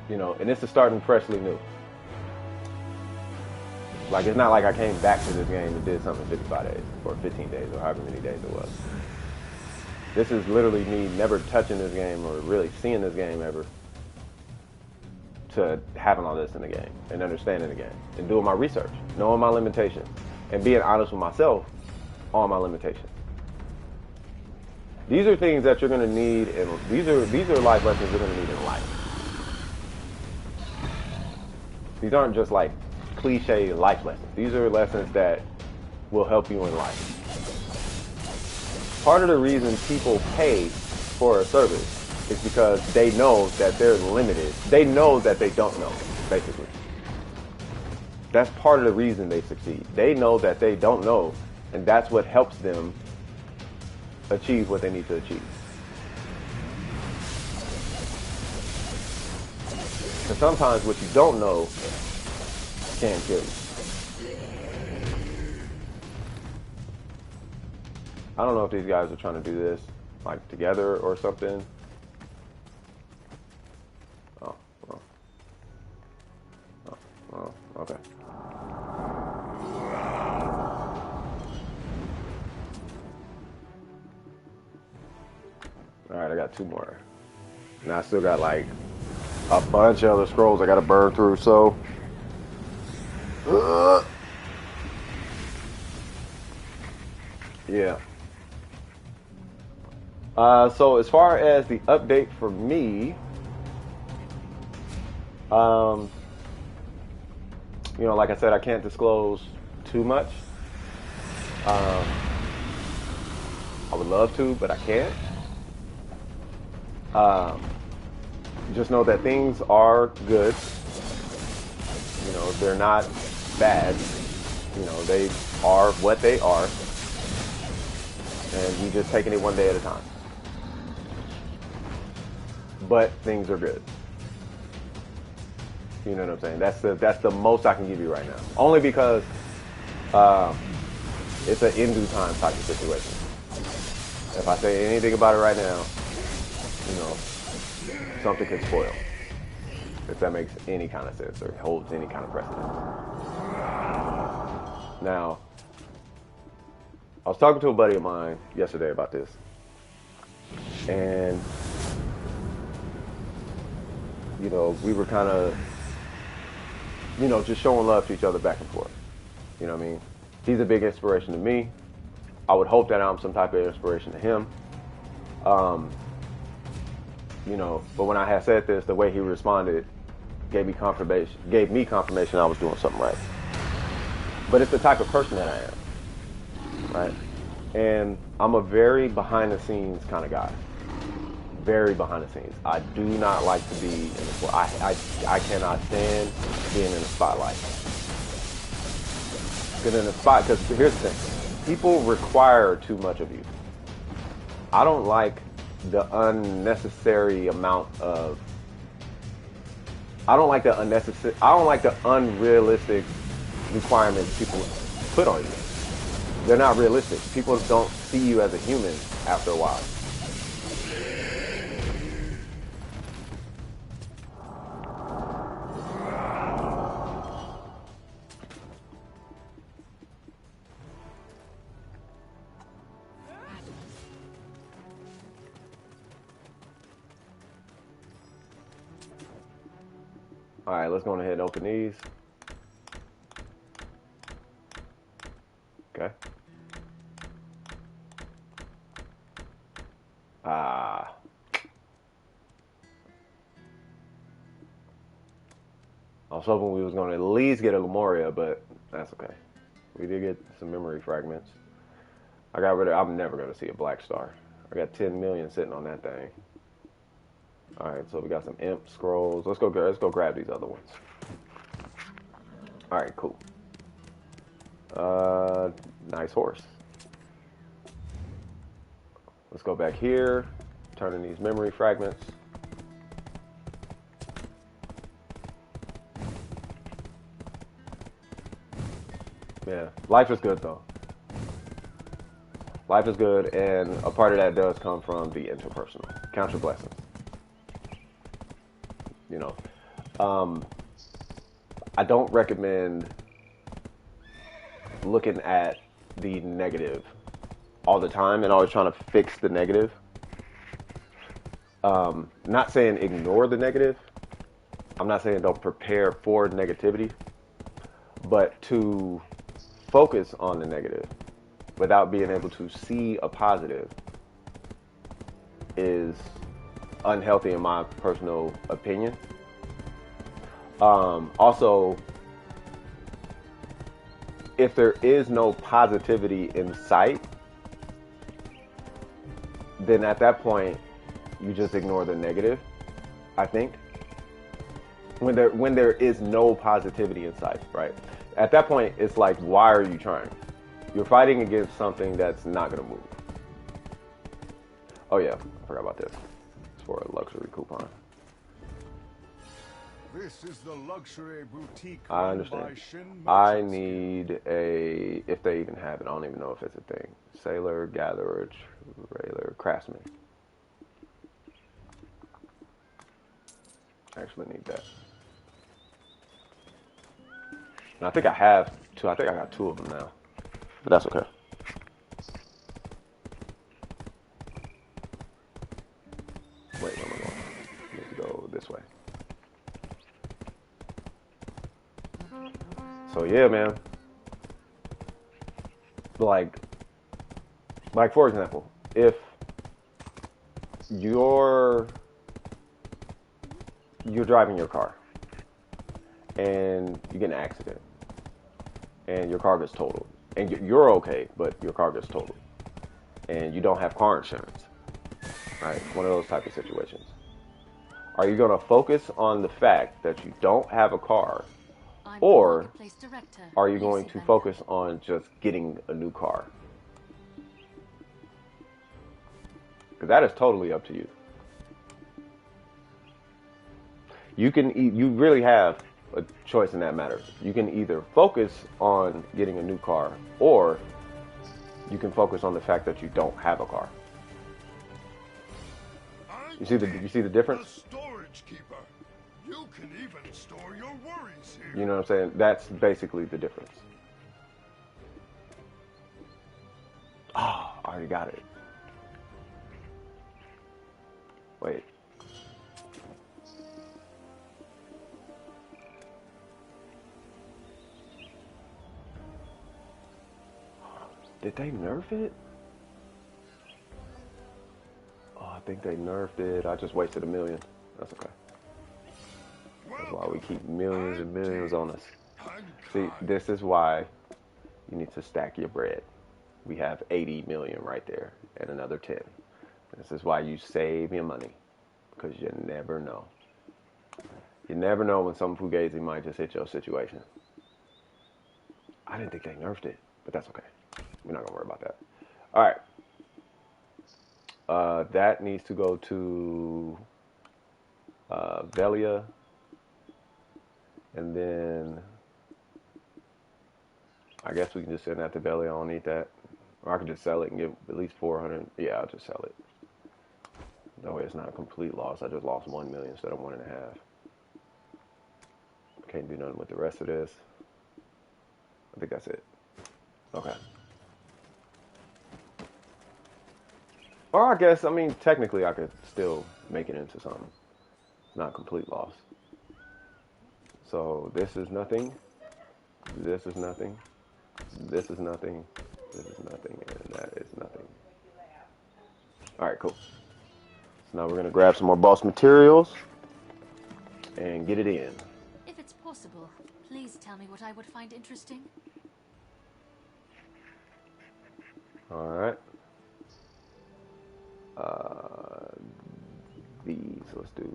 You know, and this is starting freshly new. Like, it's not like I came back to this game and did something in 55 days or 15 days or however many days it was. This is literally me never touching this game or really seeing this game ever to having all this in the game and understanding the game and doing my research, knowing my limitations and being honest with myself on my limitations. These are things that you're going to need, and these are life lessons you're going to need in life. These aren't just like cliche life lessons. These are lessons that will help you in life. Part of the reason people pay for a service is because they know that they're limited. They know that they don't know, basically. That's part of the reason they succeed. They know that they don't know, and that's what helps them achieve what they need to achieve. Because sometimes what you don't know can kill you. I don't know if these guys are trying to do this like together or something. Oh, okay. All right, I got two more. And I still got like a bunch of other scrolls I got to burn through. So, yeah. So as far as the update for me, like I said, I can't disclose too much. I would love to, but I can't. Just know that things are good. They're not bad. They are what they are. And we're just taking it one day at a time. But things are good. You know what I'm saying? That's the most I can give you right now. Only because it's an in due time type of situation. If I say anything about it right now, something could spoil. If that makes any kind of sense or holds any kind of precedence. Now, I was talking to a buddy of mine yesterday about this. And, we were kind of, just showing love to each other back and forth. You know what I mean? He's a big inspiration to me. I would hope that I'm some type of inspiration to him. But when I had said this, the way he responded gave me confirmation I was doing something right. But it's the type of person that I am, right? And I'm a very behind the scenes kind of guy. Very behind the scenes. I do not like to be in the I cannot stand being in the spotlight. Because here's the thing. People require too much of you. I don't like the unnecessary amount of I don't like the unrealistic requirements people put on you. They're not realistic. People don't see you as a human after a while. All right, let's go ahead and open these. Okay. I was hoping we was going to at least get a Lemuria, but that's okay. We did get some memory fragments. I'm never going to see a black star. I got 10 million sitting on that thing. All right, so we got some imp scrolls. Let's go grab these other ones. All right, cool. Nice horse. Let's go back here. Turn in these memory fragments. Yeah, life is good though. Life is good, and a part of that does come from the interpersonal. Count your blessings. I don't recommend looking at the negative all the time and always trying to fix the negative. Not saying ignore the negative. I'm not saying don't prepare for negativity, but to focus on the negative without being able to see a positive is unhealthy in my personal opinion. Also, if there is no positivity in sight, then at that point, you just ignore the negative, I think. When there is no positivity in sight, right? At that point, it's like, why are you trying? You're fighting against something that's not going to move. Oh yeah, I forgot about this. It's for a luxury coupon. This is the luxury boutique. I understand. I need a, if they even have it, I don't even know if it's a thing. Sailor, gatherer, trailer, craftsman. I actually need that. And I think I have two. I think I got two of them now. But that's okay. Wait, where am I going? this way. So yeah, man. Like for example, if you're driving your car and you get in an accident and your car gets totaled and you're okay, but your car gets totaled and you don't have car insurance, right? One of those type of situations. Are you going to focus on the fact that you don't have a car, or are you going to focus on just getting a new car? Because that is totally up to you. You really have a choice in that matter. You can either focus on getting a new car, or you can focus on the fact that you don't have a car. You see the difference? The storage keeper. You can even store your worries here. You know what I'm saying? That's basically the difference. Oh, I already got it. Wait. Did they nerf it? Oh, I think they nerfed it. I just wasted $1 million. That's okay. That's why we keep millions and millions on us. See, this is why you need to stack your bread. We have 80 million right there and another 10. This is why you save your money, because you never know. You never know when some fugazi might just hit your situation. I didn't think they nerfed it, but that's okay. We're not gonna worry about that. All right. That needs to go to Velia, and then I guess we can just send that to Velia. I don't need that, or I can just sell it and get at least 400. Yeah, I'll just sell it. That way, it's not a complete loss. I just lost 1 million instead of 1.5. Can't do nothing with the rest of this. I think that's it. Okay. Or I guess, I mean, technically I could still make it into something. Not complete loss. So this is nothing. This is nothing. This is nothing. This is nothing. And that is nothing. Alright, cool. So now we're going to grab some more boss materials and get it in. If it's possible, please tell me what I would find interesting. Alright. These. Let's do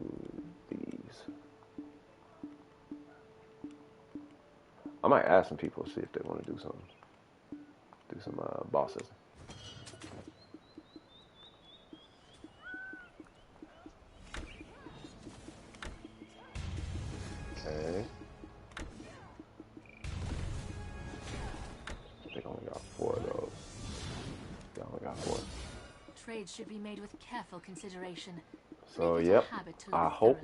these. I might ask some people, see if they want to do some bosses. Okay. I think I only got 4 of those. I only got 4. Trades should be made with careful consideration. So, yep. I hope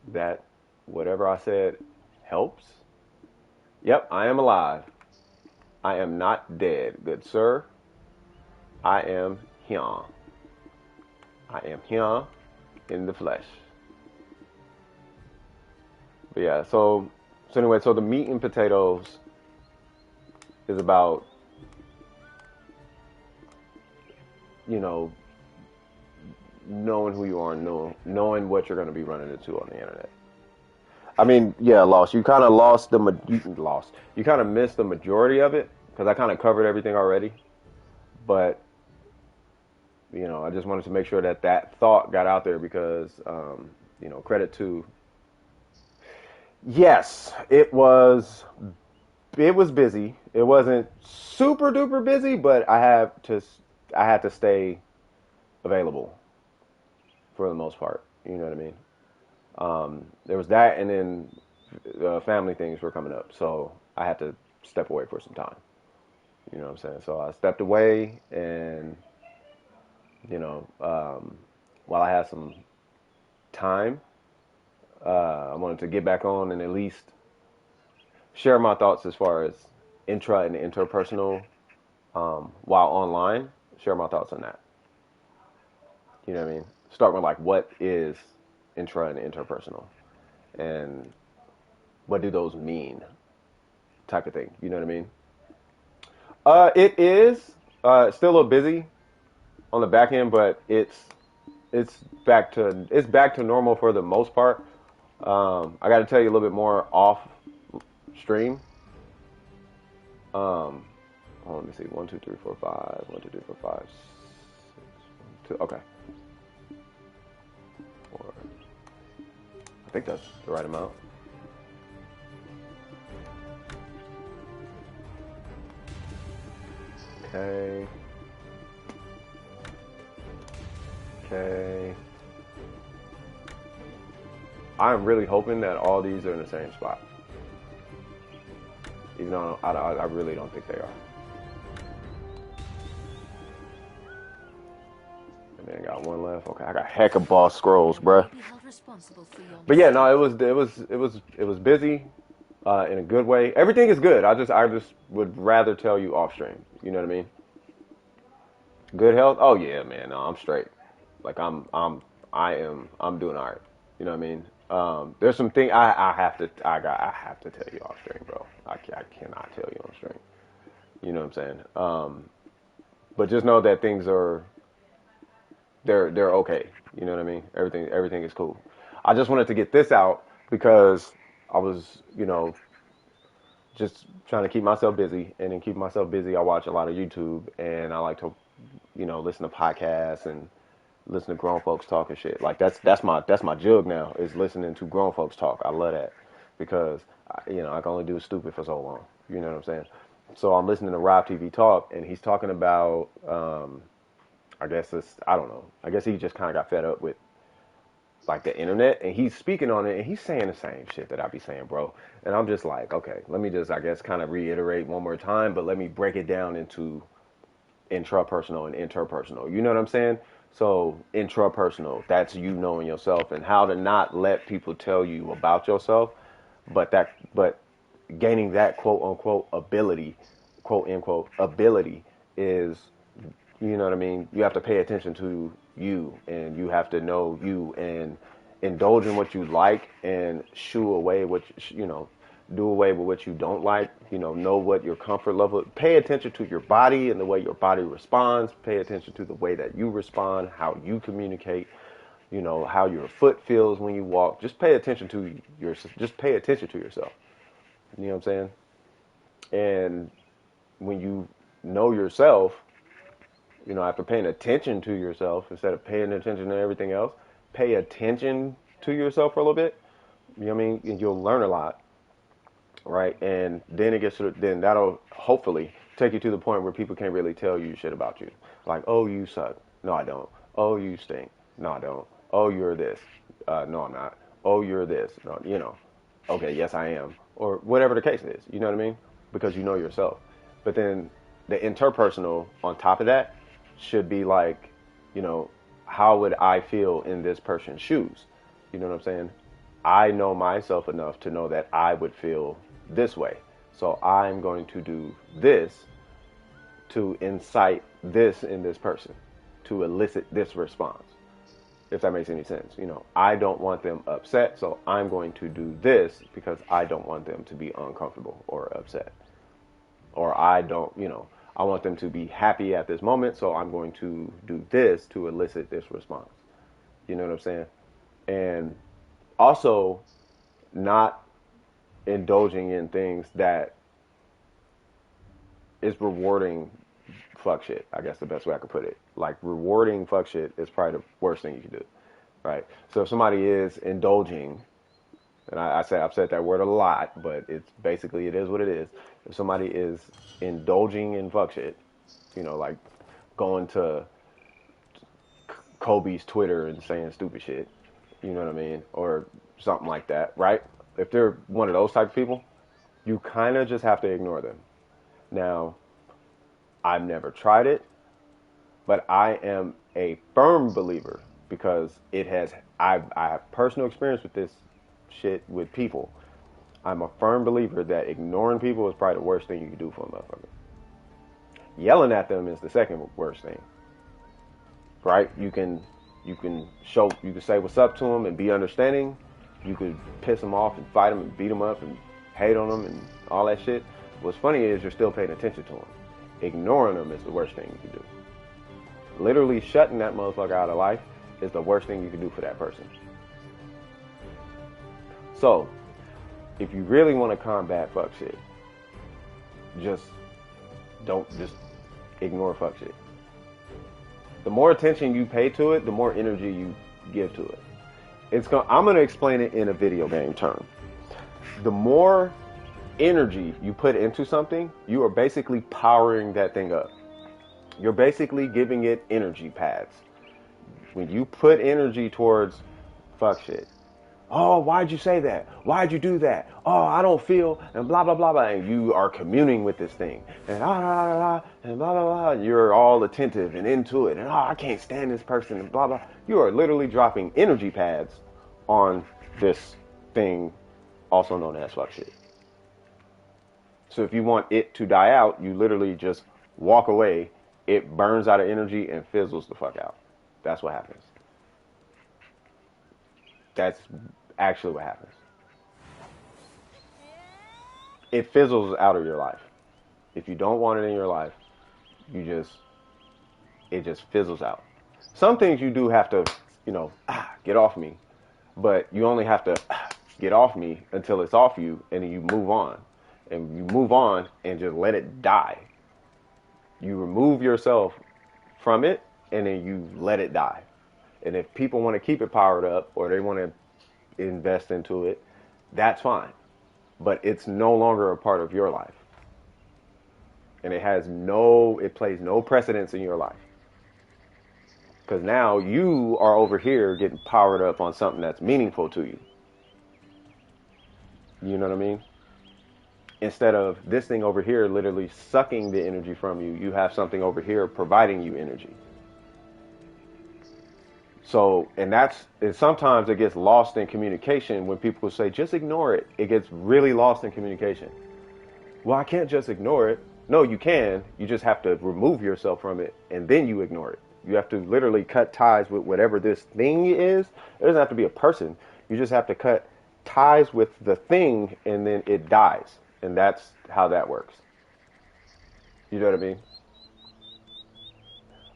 that whatever I said helps. Yep, I am alive. I am not dead, good sir. I am here. I am here in the flesh. But yeah, so anyway, so the meat and potatoes is about, you know, knowing who you are and knowing what you're going to be running into on the internet. I mean, yeah, lost. You kind of You kind of missed the majority of it because I kind of covered everything already. But, you know, I just wanted to make sure that thought got out there because, you know, credit to. Yes, it was busy. It wasn't super duper busy, but I had to stay available for the most part. You know what I mean? There was that, and then family things were coming up, so I had to step away for some time. You know what I'm saying? So I stepped away, and you know, while I had some time, I wanted to get back on and at least share my thoughts as far as intra and interpersonal while online. Share my thoughts on that. You know what I mean? Start with like, what is intra and interpersonal, and what do those mean, type of thing. You know what I mean? It is still a little busy on the back end, but it's back to normal for the most part. I got to tell you a little bit more off stream. Let me see. 1, 2, 3, 4, 5. 1, 2, 3, 4, 5, 6, 1, 2. Okay. 4. I think that's the right amount. Okay. Okay. I'm really hoping that all these are in the same spot. Even though I really don't think they are. And then I got one left. Okay, I got heck of boss scrolls, bruh. But yeah, no, it was busy in a good way. Everything is good. I just would rather tell you off stream. You know what I mean? Good health? Oh yeah, man. No, I'm straight. Like I'm doing all right. You know what I mean? There's some thing I have to tell you off stream, bro. I cannot tell you on stream. You know what I'm saying? But just know that things are they're okay. You know what I mean? Everything is cool. I just wanted to get this out because I was, just trying to keep myself busy, and in keeping myself busy, I watch a lot of YouTube, and I like to, listen to podcasts and listen to grown folks talk and shit. Like that's my jug now, is listening to grown folks talk. I love that because I can only do stupid for so long. You know what I'm saying? So I'm listening to Rob TV talk, and he's talking about I don't know. I guess he just kind of got fed up with like the internet, and he's speaking on it, and he's saying the same shit that I be saying, bro. And I'm just like, okay, let me just, I guess, kind of reiterate one more time, but let me break it down into intrapersonal and interpersonal. You know what I'm saying? So intrapersonal, that's you knowing yourself and how to not let people tell you about yourself, but gaining that quote unquote ability, quote unquote ability is, you know what I mean? You have to pay attention to you, and you have to know you, and indulge in what you like, and shoo away what do away with what you don't like. Know what your comfort level. Pay attention to your body and the way your body responds. Pay attention to the way that you respond, how you communicate. How your foot feels when you walk. Just pay attention to yourself. You know what I'm saying? And when you know yourself, after paying attention to yourself, instead of paying attention to everything else, pay attention to yourself for a little bit. You know what I mean? And you'll learn a lot, right? And then then that'll hopefully take you to the point where people can't really tell you shit about you. Like, oh, you suck. No, I don't. Oh, you stink. No, I don't. Oh, you're this. No, I'm not. Oh, you're this. No, okay, yes, I am. Or whatever the case is. You know what I mean? Because you know yourself. But then the interpersonal on top of that should be like, how would I feel in this person's shoes? You know what I'm saying? I know myself enough to know that I would feel this way. So I'm going to do this to incite this in this person, to elicit this response. If that makes any sense. I don't want them upset, so I'm going to do this because I don't want them to be uncomfortable or upset. Or I don't, I want them to be happy at this moment, so I'm going to do this to elicit this response. You know what I'm saying? And also not indulging in things that is rewarding fuck shit. I guess the best way I could put it. Like, rewarding fuck shit is probably the worst thing you can do, right? So if somebody is indulging, and I've said that word a lot, but it's basically, it is what it is. If somebody is indulging in fuck shit, like going to Kobe's Twitter and saying stupid shit, you know what I mean? Or something like that, right? If they're one of those type of people, you kind of just have to ignore them. Now, I've never tried it, but I am a firm believer, because I have personal experience with this shit with people. I'm a firm believer that ignoring people is probably the worst thing you can do for a motherfucker. Yelling at them is the second worst thing, right? You can You can say what's up to them and be understanding. You could piss them off and fight them and beat them up and hate on them and all that shit. What's funny is you're still paying attention to them. Ignoring them is the worst thing you can do. Literally shutting that motherfucker out of life is the worst thing you can do for that person. So, if you really want to combat fuck shit, just ignore fuck shit. The more attention you pay to it, the more energy you give to it. I'm going to explain it in a video game term. The more energy you put into something, you are basically powering that thing up. You're basically giving it energy pads. When you put energy towards fuck shit, oh, why'd you say that? Why'd you do that? Oh, I don't feel, and blah, blah, blah, blah. And you are communing with this thing. And blah, blah, blah, and blah, blah, blah. And you're all attentive and into it. And I can't stand this person and blah, blah. You are literally dropping energy pads on this thing, also known as fuck shit. So if you want it to die out, you literally just walk away. It burns out of energy and fizzles the fuck out. That's what happens. That's actually what happens. It fizzles out of your life. If you don't want it in your life, it just fizzles out. Some things you do have to, get off me. But you only have to get off me until it's off you, and then you move on. And you move on and just let it die. You remove yourself from it, and then you let it die. And if people want to keep it powered up, or they want to invest into it, that's fine. But it's no longer a part of your life. And it plays no precedence in your life. Because now you are over here getting powered up on something that's meaningful to you. You know what I mean? Instead of this thing over here literally sucking the energy from you, you have something over here providing you energy. So, and sometimes it gets lost in communication when people say, just ignore it. It gets really lost in communication. Well, I can't just ignore it. No, you can. You just have to remove yourself from it, and then you ignore it. You have to literally cut ties with whatever this thing is. It doesn't have to be a person. You just have to cut ties with the thing, and then it dies. And that's how that works. You know what I mean?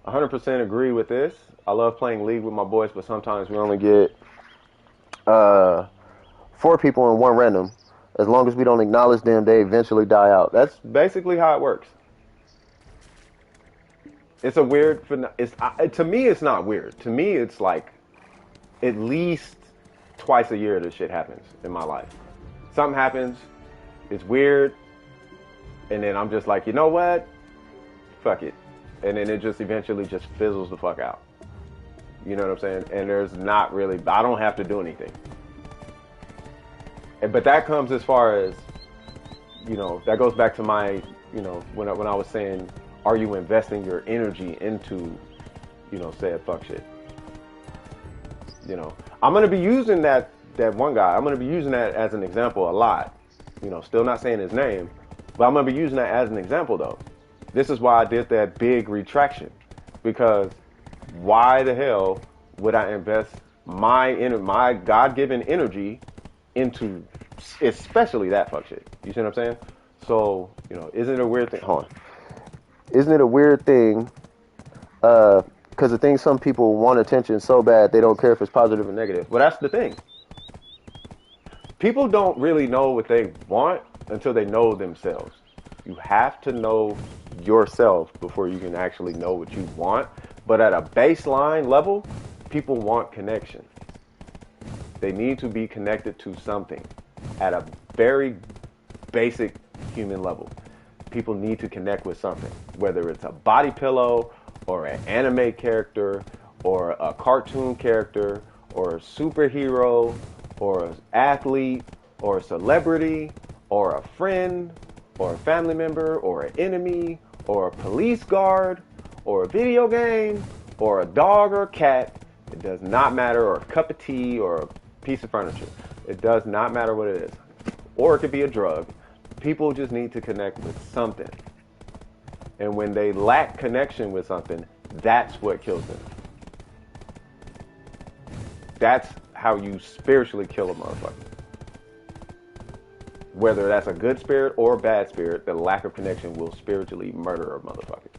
100% agree with this. I love playing League with my boys, but sometimes we only get 4 people in one random. As long as we don't acknowledge them, they eventually die out. That's basically how it works. It's a weird. To me, it's not weird. To me, it's like at least twice a year this shit happens in my life. Something happens. It's weird. And then I'm just like, you know what? Fuck it. And then it just eventually just fizzles the fuck out. You know what I'm saying? And there's not really, I don't have to do anything. But that comes as far as, that goes back to my, when I was saying, are you investing your energy into, said fuck shit? I'm going to be using that one guy. I'm going to be using that as an example a lot. Still not saying his name, but I'm going to be using that as an example though. This is why I did that big retraction, because why the hell would I invest my God-given energy into especially that fuck shit? You see what I'm saying? So, isn't it a weird thing? Hold on. Isn't it a weird thing? Because the thing, some people want attention so bad they don't care if it's positive or negative. Well, that's the thing. People don't really know what they want until they know themselves. You have to know yourself before you can actually know what you want. But at a baseline level, people want connection. They need to be connected to something at a very basic human level. People need to connect with something, whether it's a body pillow or an anime character or a cartoon character or a superhero or an athlete or a celebrity or a friend or a family member or an enemy or a police guard or a video game or a dog or a cat. It does not matter, or a cup of tea or a piece of furniture. It does not matter what it is. Or it could be a drug. People just need to connect with something. And when they lack connection with something, that's what kills them. That's how you spiritually kill a motherfucker. Whether that's a good spirit or a bad spirit, the lack of connection will spiritually murder a motherfucker.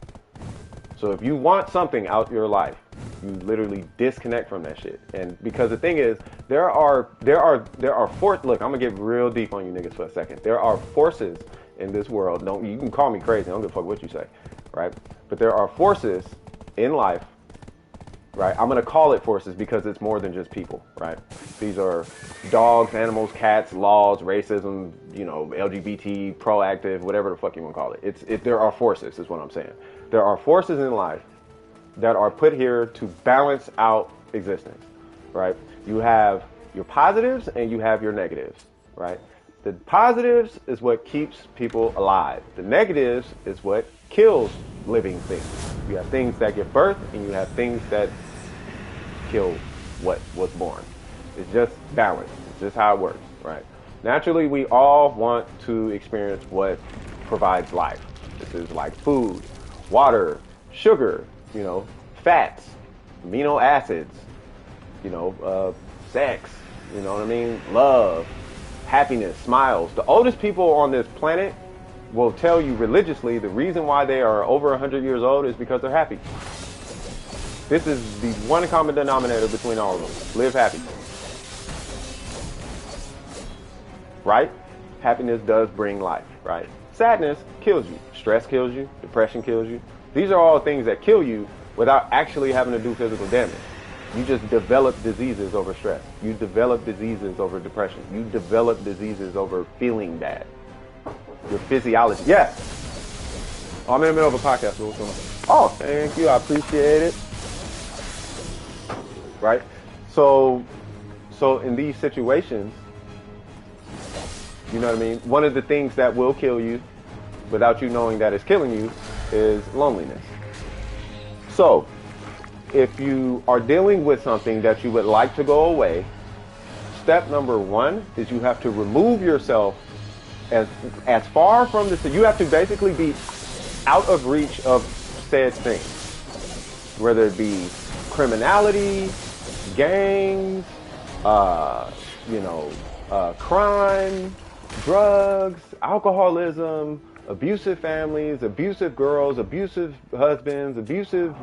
So if you want something out your life, you literally disconnect from that shit. And because the thing is, there are look, I'm gonna get real deep on you niggas for a second. There are forces in this world. You can call me crazy. I don't give a fuck what you say, right? But there are forces in life, right? I'm gonna call it forces because it's more than just people, right? These are dogs, animals, cats, laws, racism, you know, LGBT, proactive, whatever the fuck you want to call it. There are forces, is what I'm saying. There are forces in life that are put here to balance out existence, right? You have your positives and you have your negatives, right? The positives is what keeps people alive. The negatives is what kills living things. You have things that give birth and you have things that kill what was born. It's just balance. It's just how it works, right? Naturally, we all want to experience what provides life. This is like food, water, sugar, you know, fats, amino acids, you know, sex, you know what I mean? Love, happiness, smiles. The oldest people on this planet will tell you religiously the reason why they are over 100 years old is because they're happy. This is the one common denominator between all of them. Live happy. Right? Happiness does bring life, right? Sadness kills you. Stress kills you. Depression kills you. These are all things that kill you without actually having to do physical damage. You just develop diseases over stress. You develop diseases over depression. You develop diseases over feeling bad. Your physiology. Yes. Oh, I'm in the middle of a podcast. What's going on? Oh, thank you. I appreciate it. Right? So in these situations, you know what I mean? One of the things that will kill you without you knowing that it's killing you is loneliness. So if you are dealing with something that you would like to go away, step number one is you have to remove yourself as far from this. You have to basically be out of reach of said things, whether it be criminality, gangs, crime, drugs, alcoholism, abusive families, abusive girls, abusive husbands, abusive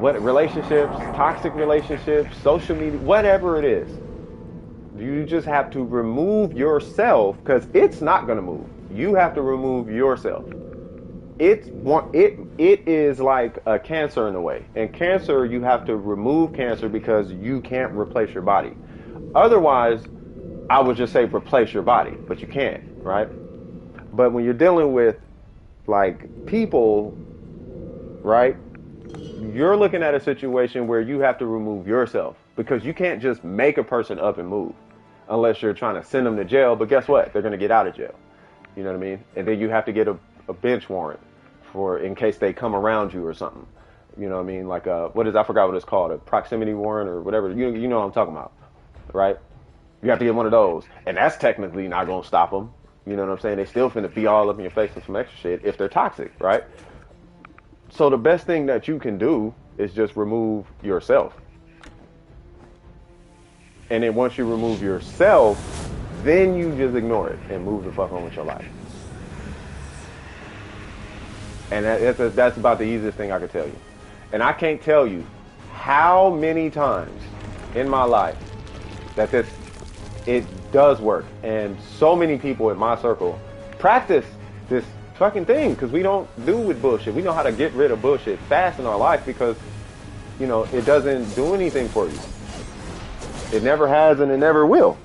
relationships, toxic relationships, social media, whatever it is. You just have to remove yourself because it's not going to move. You have to remove yourself. It is like a cancer in a way. And cancer, you have to remove cancer because you can't replace your body. Otherwise, I would just say replace your body, but you can't, right? But when you're dealing with like people, right? You're looking at a situation where you have to remove yourself because you can't just make a person up and move unless you're trying to send them to jail. But guess what? They're going to get out of jail. You know what I mean? And then you have to get a bench warrant for in case they come around you or something. You know what I mean? Like I forgot what it's called, a proximity warrant or whatever. You know what I'm talking about, right? You have to get one of those. And that's technically not going to stop them. You know what I'm saying? They still finna be all up in your face with some extra shit if they're toxic, right? So the best thing that you can do is just remove yourself. And then once you remove yourself, then you just ignore it and move the fuck on with your life. And that's about the easiest thing I can tell you. And I can't tell you how many times in my life that it does work. And so many people in my circle practice this fucking thing because we don't do with bullshit. We know how to get rid of bullshit fast in our life because, you know, it doesn't do anything for you. It never has and it never will.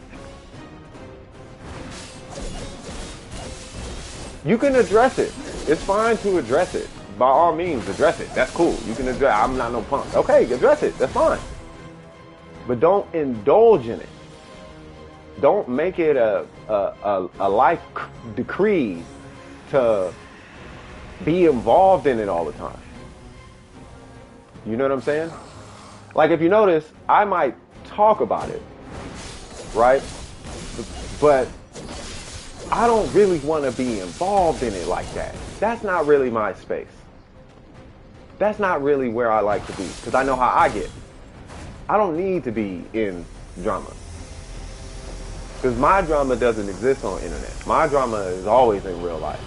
You can address it. It's fine to address it. By all means, address it. That's cool. You can address. I'm not no punk. Okay, address it. That's fine. But don't indulge in it. Don't make it a life decree to be involved in it all the time. You know what I'm saying? Like if you notice, I might talk about it, right? But I don't really want to be involved in it like that. That's not really my space. That's not really where I like to be because I know how I get. I don't need to be in drama. Because my drama doesn't exist on the internet. My drama is always in real life.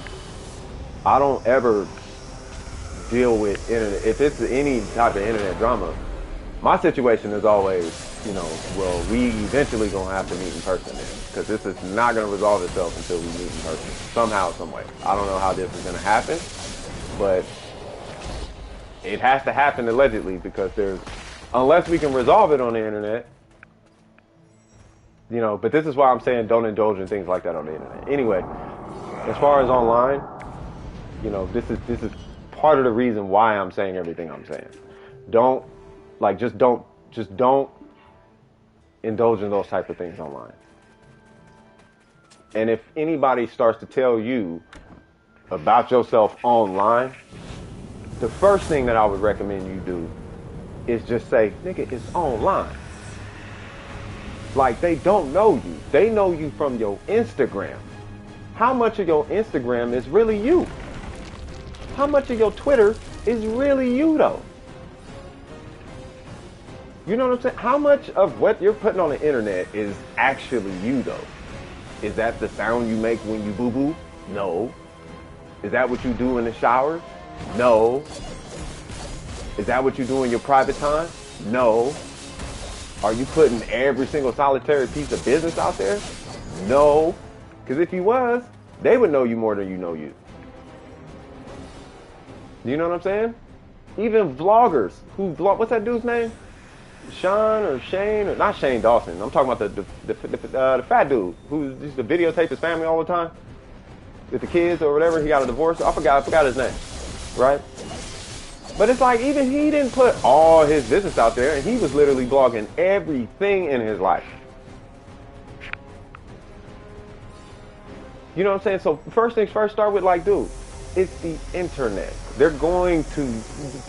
I don't ever deal with internet. If it's any type of internet drama, my situation is always, you know, well, we eventually going to have to meet in person then. Because this is not going to resolve itself until we meet in person. Somehow, some way. I don't know how this is going to happen. But it has to happen allegedly because unless we can resolve it on the internet, you know, but this is why I'm saying don't indulge in things like that on the internet. Anyway, as far as online, you know, this is part of the reason why I'm saying everything I'm saying. Just don't indulge in those type of things online. And if anybody starts to tell you about yourself online, the first thing that I would recommend you do is just say, nigga, it's online. Like, they don't know you. They know you from your Instagram. How much of your Instagram is really you? How much of your Twitter is really you, though? You know what I'm saying? How much of what you're putting on the internet is actually you, though? Is that the sound you make when you boo-boo? No. Is that what you do in the shower? No. Is that what you do in your private time? No. Are you putting every single solitary piece of business out there? No. Because if you was, they would know you more than you know you. You know what I'm saying? Even vloggers who vlog, what's that dude's name? Sean or Shane, or not Shane Dawson. I'm talking about the fat dude who used to videotape his family all the time with the kids or whatever. He got a divorce. I forgot his name, right? But it's like even he didn't put all his business out there, and he was literally blogging everything in his life. You know what I'm saying? So first things first, start with like, dude, it's the internet.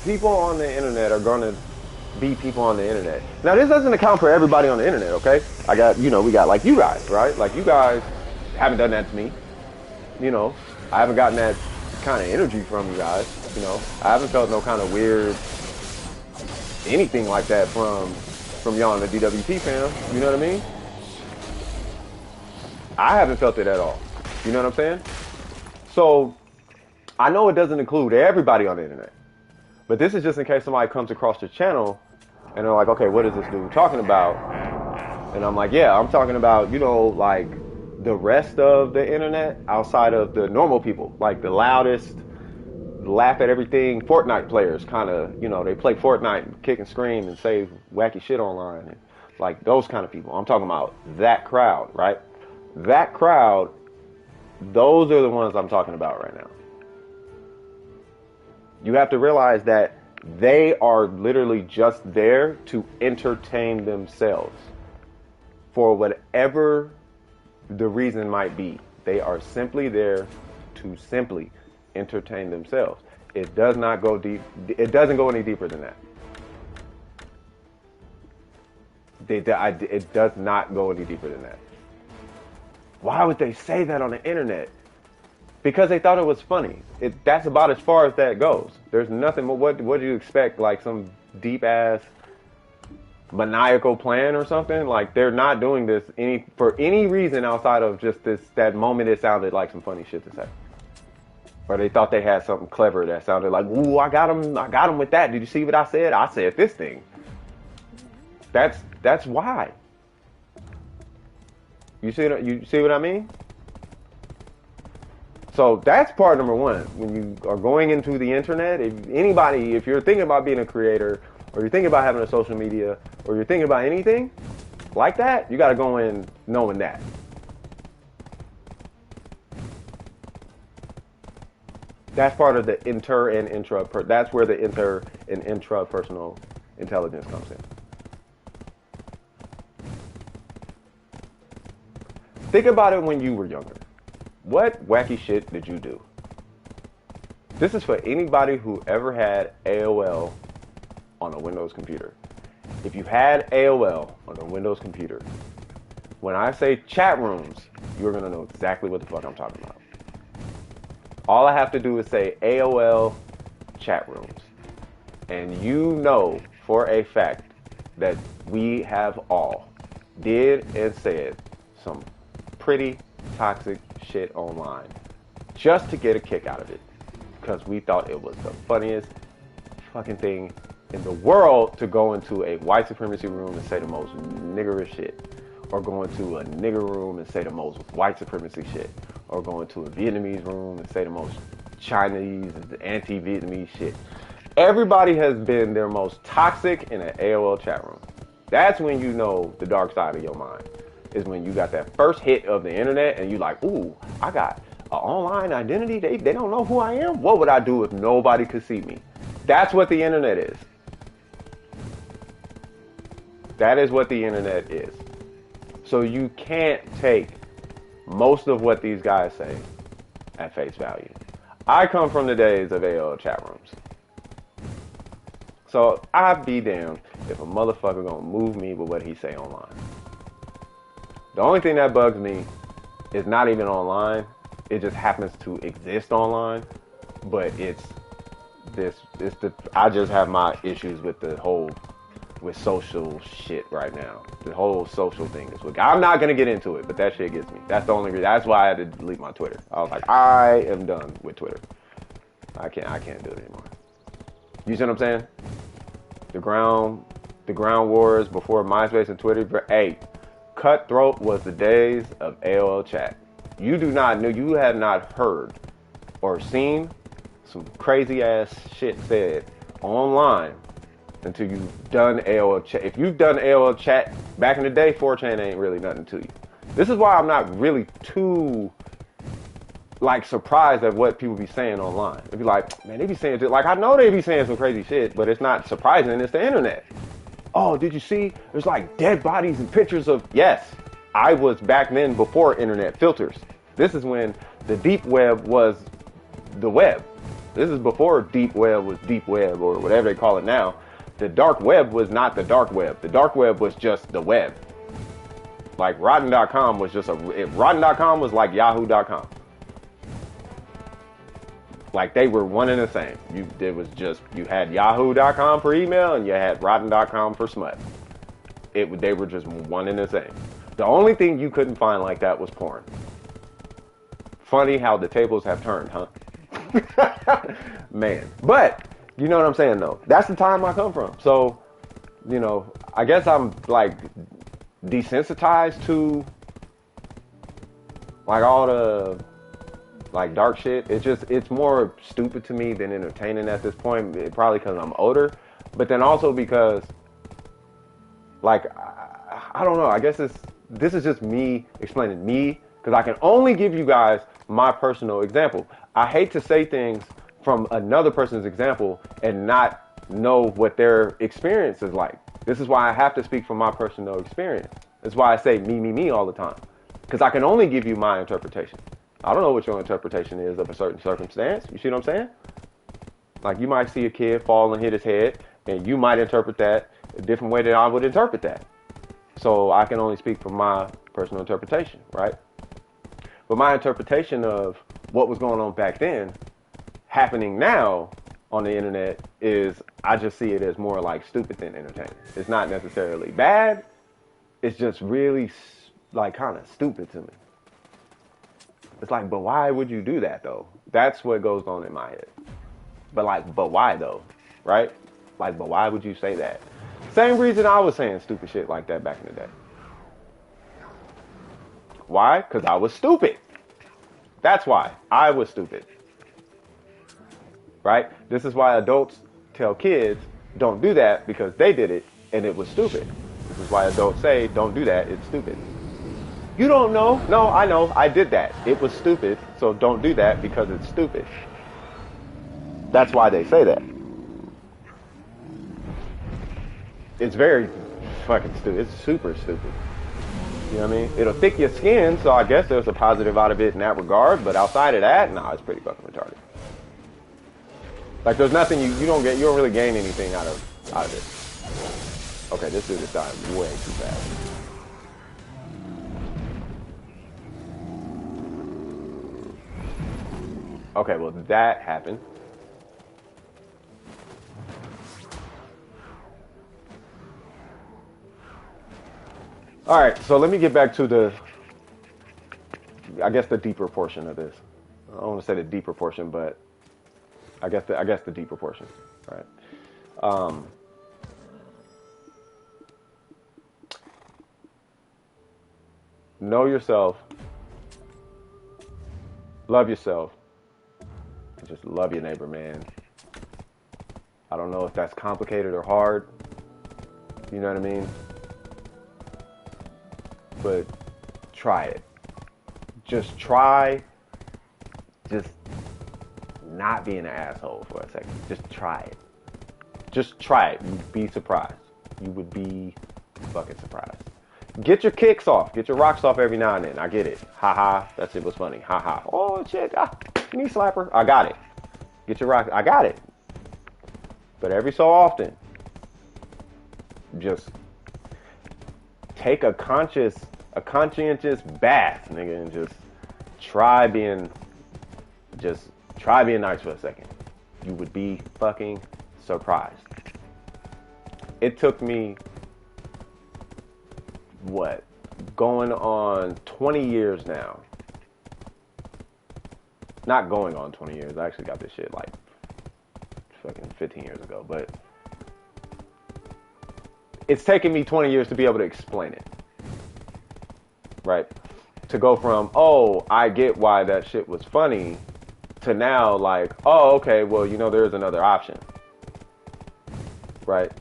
People on the internet are going to be people on the internet. Now, this doesn't account for everybody on the internet, okay? We got like you guys, right? Like you guys haven't done that to me. You know, I haven't gotten that kind of energy from you guys. You know, I haven't felt no kind of weird anything like that from y'all in the DWT fam. You know what I mean? I haven't felt it at all. You know what I'm saying? So I know it doesn't include everybody on the internet, but this is just in case somebody comes across the channel and they're like, okay, what is this dude talking about? And I'm like, yeah, I'm talking about, you know, like the rest of the internet outside of the normal people, like the loudest, laugh at everything Fortnite players, kind of, you know, they play Fortnite, kick and scream and say wacky shit online, and like those kind of people. I'm talking about that crowd, right? That crowd, those are the ones I'm talking about right now. You have to realize that they are literally just there to entertain themselves for whatever the reason might be. They are simply there to simply entertain themselves. It does not go deep. It doesn't go any deeper than that. It does not go any deeper than that. Why would they say that on the internet? Because they thought it was funny. That's about as far as that goes. There's nothing. What do you expect? Like some deep ass maniacal plan or something? Like they're not doing this for any reason outside of just that moment it sounded like some funny shit to say. Or they thought they had something clever that sounded like, ooh, I got him with that. Did you see what I said? I said this thing. That's why. You see what I mean? So that's part number one. When you are going into the internet, if you're thinking about being a creator, or you're thinking about having a social media, or you're thinking about anything like that, you got to go in knowing that. That's part of the inter and intra. That's where the inter and intrapersonal intelligence comes in. Think about it when you were younger. What wacky shit did you do? This is for anybody who ever had AOL on a Windows computer. If you had AOL on a Windows computer, when I say chat rooms, you're going to know exactly what the fuck I'm talking about. All I have to do is say AOL chat rooms. And you know for a fact that we have all did and said some pretty toxic shit online just to get a kick out of it because we thought it was the funniest fucking thing in the world to go into a white supremacy room and say the most niggerish shit, or go into a nigger room and say the most white supremacy shit, or go into a Vietnamese room and say the most Chinese and anti-Vietnamese shit. Everybody has been their most toxic in an AOL chat room. That's when you know the dark side of your mind, is when you got that first hit of the internet and you like, ooh, I got an online identity. They don't know who I am. What would I do if nobody could see me? That's what the internet is. That is what the internet is. So you can't take most of what these guys say at face value. I come from the days of AOL chat rooms. So I'd be damned if a motherfucker gonna move me with what he say online. The only thing that bugs me is not even online. It just happens to exist online. But I just have my issues with with social shit right now. The whole social thing is what, I'm not gonna get into it, but that shit gets me. That's the only reason. That's why I had to delete my Twitter. I was like, I am done with Twitter. I can't do it anymore. You see what I'm saying? The ground wars before MySpace and Twitter. Hey, cutthroat was the days of AOL chat. You had not heard or seen some crazy ass shit said online until you've done AOL chat. If you've done AOL chat back in the day, 4chan ain't really nothing to you. This is why I'm not really too surprised at what people be saying online. They be like, man, they be saying, I know they be saying some crazy shit, but it's not surprising. It's the internet. Oh, did you see? There's dead bodies and pictures of. Yes, I was back then before internet filters. This is when the deep web was the web. This is before deep web was deep web or whatever they call it now. The dark web was not the dark web. The dark web was just the web. Rotten.com was just Rotten.com was like Yahoo.com. They were one and the same. You had Yahoo.com for email and you had Rotten.com for smut. They were just one and the same. The only thing you couldn't find like that was porn. Funny how the tables have turned, huh? Man. But, you know what I'm saying, though? That's the time I come from. So, I guess I'm, desensitized to, all the, dark shit. It's more stupid to me than entertaining at this point. Probably because I'm older. But then also because, I don't know. I guess this is just me explaining me. Because I can only give you guys my personal example. I hate to say things from another person's example and not know what their experience is like. This is why I have to speak from my personal experience. That's why I say me all the time. Because I can only give you my interpretation. I don't know what your interpretation is of a certain circumstance. You see what I'm saying? You might see a kid fall and hit his head, and you might interpret that a different way than I would interpret that. So I can only speak from my personal interpretation, right? But my interpretation of what was going on back then, happening now on the internet, is I just see it as more stupid than entertaining. It's not necessarily bad. It's just really kind of stupid to me. It's but why would you do that though? That's what goes on in my head. But why though? Right? But why would you say that? Same reason I was saying stupid shit like that back in the day. Why? Because I was stupid. That's why. I was stupid. Right? This is why adults tell kids, don't do that because they did it and it was stupid. This is why adults say, don't do that, it's stupid. You don't know. No, I know. I did that. It was stupid, so don't do that because it's stupid. That's why they say that. It's very fucking stupid. It's super stupid. You know what I mean? It'll thick your skin, so I guess there's a positive out of it in that regard, but outside of that, nah, it's pretty fucking retarded. There's nothing you don't really gain anything out of it. Okay, this dude is dying way too fast. Okay, well, that happened. All right, so let me get back to I guess the deeper portion of this. I don't want to say the deeper portion, but I guess the deeper portion. All right. Know yourself, love yourself, and just love your neighbor, man. I don't know if that's complicated or hard. You know what I mean? But try it. Just try. Just not being an asshole for a second. Just try it. Just try it. You'd be surprised. You would be fucking surprised. Get your kicks off. Get your rocks off every now and then. I get it. Ha ha. That shit was funny. Ha ha. Oh shit. Ah, knee slapper. I got it. Get your rocks. I got it. But every so often, just take a conscientious bath, nigga, and just try being nice for a second. You would be fucking surprised. It took me, what, going on 20 years now. Not going on 20 years. I actually got this shit like fucking 15 years ago, but it's taken me 20 years to be able to explain it. Right? To go from, oh, I get why that shit was funny, to now like, oh, okay, well, you know, there's another option. Right?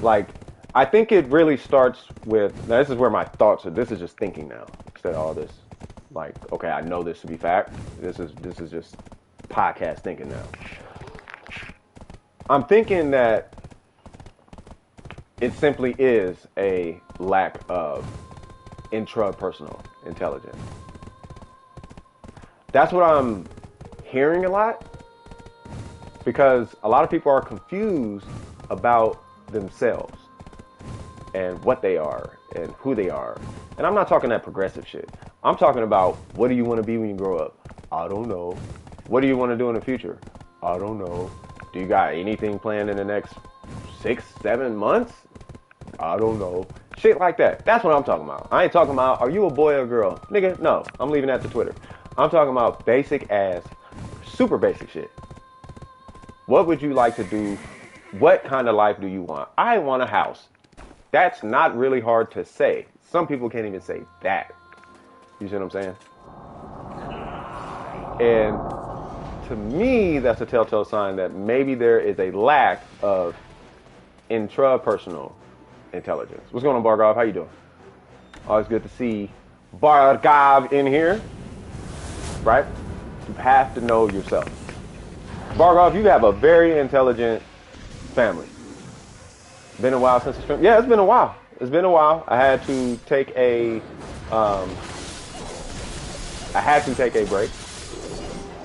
Like, I think it really starts with, now this is where my thoughts are, this is just thinking now, instead of all this, like, okay, I know this to be fact, this is just podcast thinking now. I'm thinking that it simply is a lack of intrapersonal intelligence. That's what I'm hearing a lot, because a lot of people are confused about themselves and what they are and who they are. And I'm not talking that progressive shit. I'm talking about, what do you want to be when you grow up? I don't know. What do you want to do in the future? I don't know. Do you got anything planned in the next 6-7 months? I don't know. Shit like that. That's what I'm talking about. I ain't talking about, are you a boy or a girl? Nigga, no. I'm leaving that to Twitter. I'm talking about basic ass, super basic shit. What would you like to do? What kind of life do you want? I want a house. That's not really hard to say. Some people can't even say that. You see what I'm saying? And to me, that's a telltale sign that maybe there is a lack of intrapersonal intelligence. What's going on, Bargov? How you doing? Always good to see Bargov in here. Right? You have to know yourself. Bargov, you have a very intelligent family. Been a while since the stream. Yeah, it's been a while. It's been a while. I had to take a break.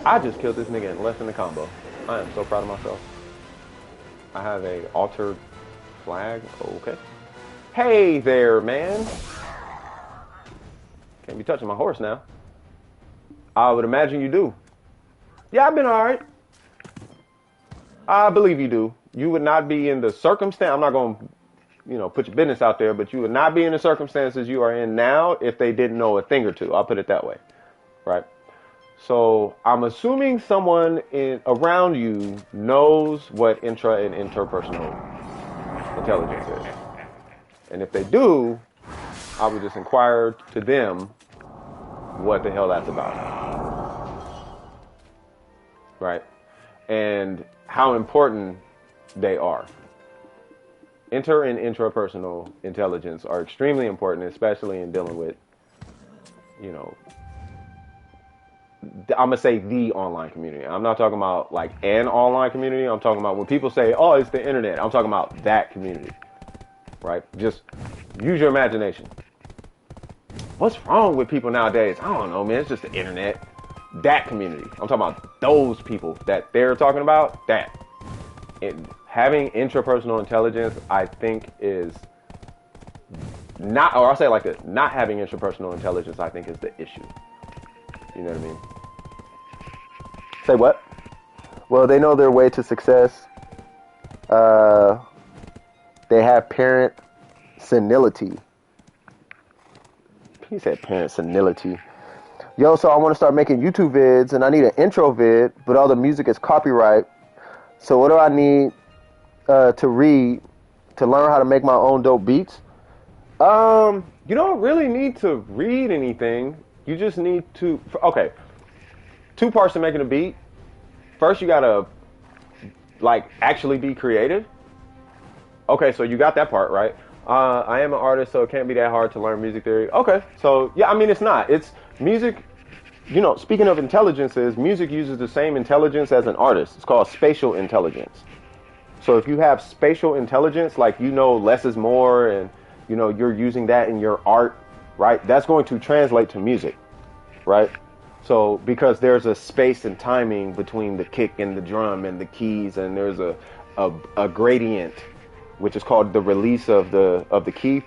I just killed this nigga in less than a combo. I am so proud of myself. I have a altered flag. Okay. Hey there, man. Can't be touching my horse now. I would imagine you do. Yeah, I've been all right. I believe you do. You would not be in the circumstance. I'm not going to, put your business out there, but you would not be in the circumstances you are in now if they didn't know a thing or two. I'll put it that way. Right? So I'm assuming someone around you knows what intra and interpersonal intelligence is. And if they do, I would just inquire to them what the hell that's about. Right? And how important they are. Inter and intrapersonal intelligence are extremely important, especially in dealing with, I'm going to say the online community. I'm not talking about like an online community. I'm talking about when people say, oh, it's the internet. I'm talking about that community. Right? Just use your imagination. What's wrong with people nowadays? I don't know, man. It's just the internet. That community. I'm talking about those people that they're talking about. That. Having intrapersonal intelligence, I think, is not, or I'll say it like this, not having intrapersonal intelligence, I think, is the issue. You know what I mean? Say what? Well, they know their way to success. They have parent senility. He said parent senility. Yo, so I want to start making YouTube vids, and I need an intro vid, but all the music is copyright. So what do I need to read to learn how to make my own dope beats? You don't really need to read anything. You just need to... Okay. 2 parts to making a beat. First, you gotta, like, actually be creative. Okay, so you got that part, right? I am an artist, so it can't be that hard to learn music theory. Okay, so, yeah, I mean, it's not. It's music... You know, speaking of intelligences, music uses the same intelligence as an artist. It's called spatial intelligence. So if you have spatial intelligence, like you know less is more, and you know you're using that in your art, right? That's going to translate to music, right? So because there's a space and timing between the kick and the drum and the keys, and there's a gradient, which is called the release of the key.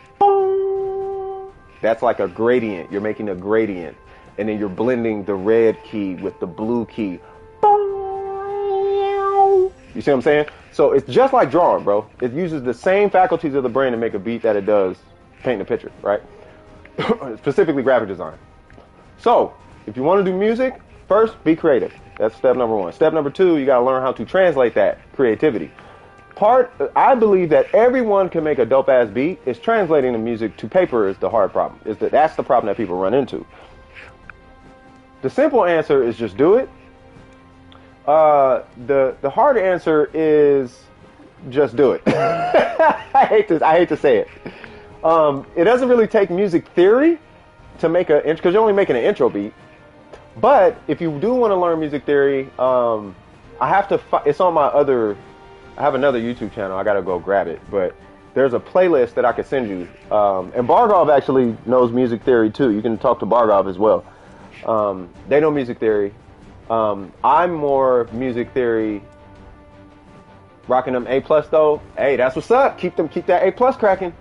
That's like a gradient. You're making a gradient. And then you're blending the red key with the blue key. You see what I'm saying? So it's just like drawing, bro. It uses the same faculties of the brain to make a beat that it does painting a picture, right? Specifically graphic design. So if you want to do music, first, be creative. That's step number 1. Step number 2, you got to learn how to translate that creativity. I believe that everyone can make a dope-ass beat. It's translating the music to paper is the hard problem. That's the problem that people run into. The simple answer is just do it. The hard answer is just do it. I hate to say it. It doesn't really take music theory to make because you're only making an intro beat. But if you do want to learn music theory, it's on I have another YouTube channel. I gotta go grab it. But there's a playlist that I could send you. And Bargov actually knows music theory too. You can talk to Bargov as well. They know music theory. I'm more music theory, rocking them A+ though. Hey, that's what's up. Keep that A+ cracking.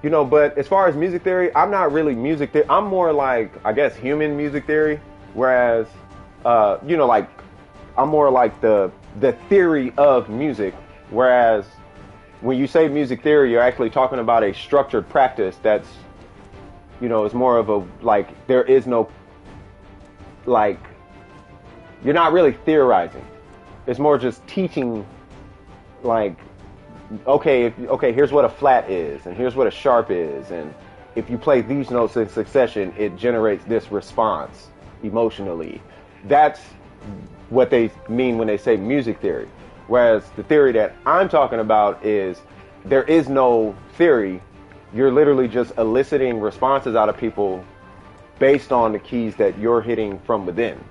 You know, but as far as music theory, I'm not really music theory. I'm more like, I guess, human music theory. Whereas, you know, like, I'm more like the theory of music. Whereas, when you say music theory, you're actually talking about a structured practice that's, you know, it's more of a, like, there is no, like, you're not really theorizing. It's more just teaching, like, okay, here's what a flat is, and here's what a sharp is, and if you play these notes in succession, it generates this response emotionally. That's what they mean when they say music theory. Whereas the theory that I'm talking about is there is no theory. You're literally just eliciting responses out of people based on the keys that you're hitting from within,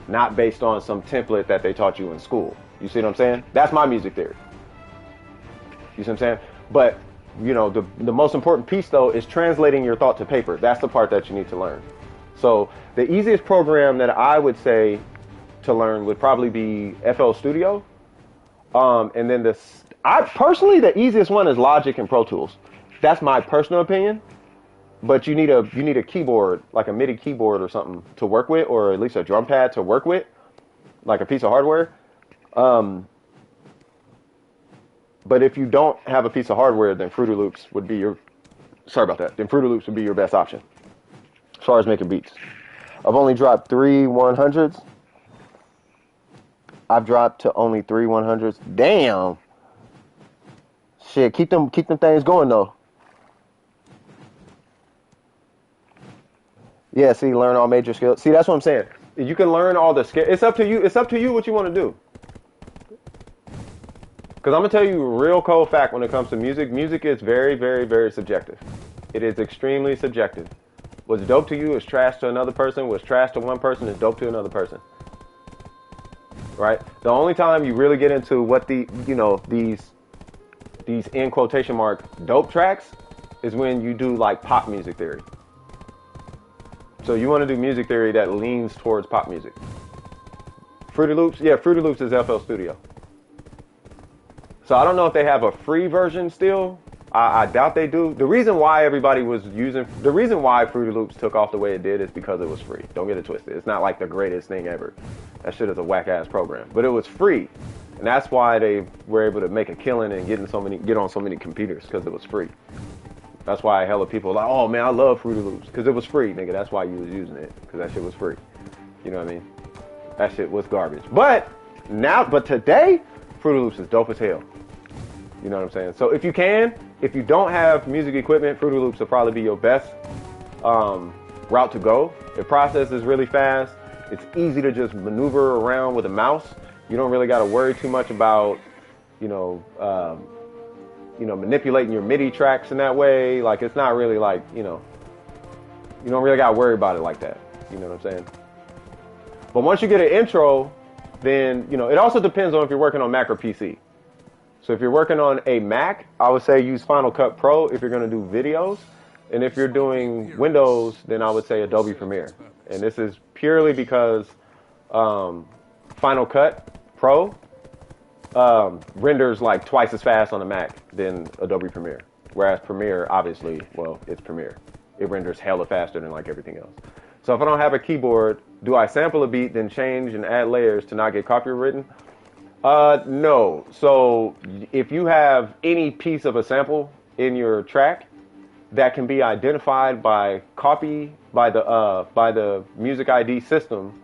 not based on some template that they taught you in school. You see what I'm saying? That's my music theory. You see what I'm saying? But, you know, the most important piece, though, is translating your thought to paper. That's the part that you need to learn. So the easiest program that I would say to learn would probably be FL Studio. And then the easiest one is Logic and Pro Tools. That's my personal opinion. But you need a keyboard, like a MIDI keyboard or something to work with, or at least a drum pad to work with, like a piece of hardware. But if you don't have a piece of hardware, then Fruity Loops would be your best option as far as making beats. I've only dropped 3 100s. I've dropped to only 3 100s. Damn. Shit, keep them things going though. Yeah, see, learn all major skills. See, that's what I'm saying. You can learn all the skills. It's up to you. It's up to you what you want to do. Because I'm going to tell you a real cold fact when it comes to music. Music is very, very, very subjective. It is extremely subjective. What's dope to you is trash to another person. What's trash to one person is dope to another person. Right? The only time you really get into what these in quotation mark dope tracks is when you do like pop music theory. So you want to do music theory that leans towards pop music. Fruity Loops? Yeah, Fruity Loops is FL Studio. So I don't know if they have a free version still. I doubt they do. The reason why Fruity Loops took off the way it did is because it was free. Don't get it twisted. It's not like the greatest thing ever. That shit is a whack-ass program. But it was free. And that's why they were able to make a killing and get on so many computers, because it was free. That's why hella people are like, oh man, I love Fruity Loops because it was free, nigga. That's why you was using it, because that shit was free. You know what I mean? That shit was garbage. But today, Fruity Loops is dope as hell. You know what I'm saying? So if you don't have music equipment, Fruity Loops will probably be your best route to go. It processes really fast. It's easy to just maneuver around with a mouse. You don't really got to worry too much about, manipulating your MIDI tracks in that way. Like, it's not really like, you don't really got to worry about it like that. You know what I'm saying? But once you get an intro, then, it also depends on if you're working on Mac or PC. So if you're working on a Mac, I would say use Final Cut Pro if you're going to do videos. And if you're doing Windows, then I would say Adobe Premiere. And this is purely because Final Cut Pro renders like twice as fast on a Mac than Adobe Premiere. Whereas Premiere, obviously, well, it's Premiere. It renders hella faster than like everything else. So if I don't have a keyboard, do I sample a beat, then change and add layers to not get copywritten? No. So if you have any piece of a sample in your track that can be identified by the music ID system,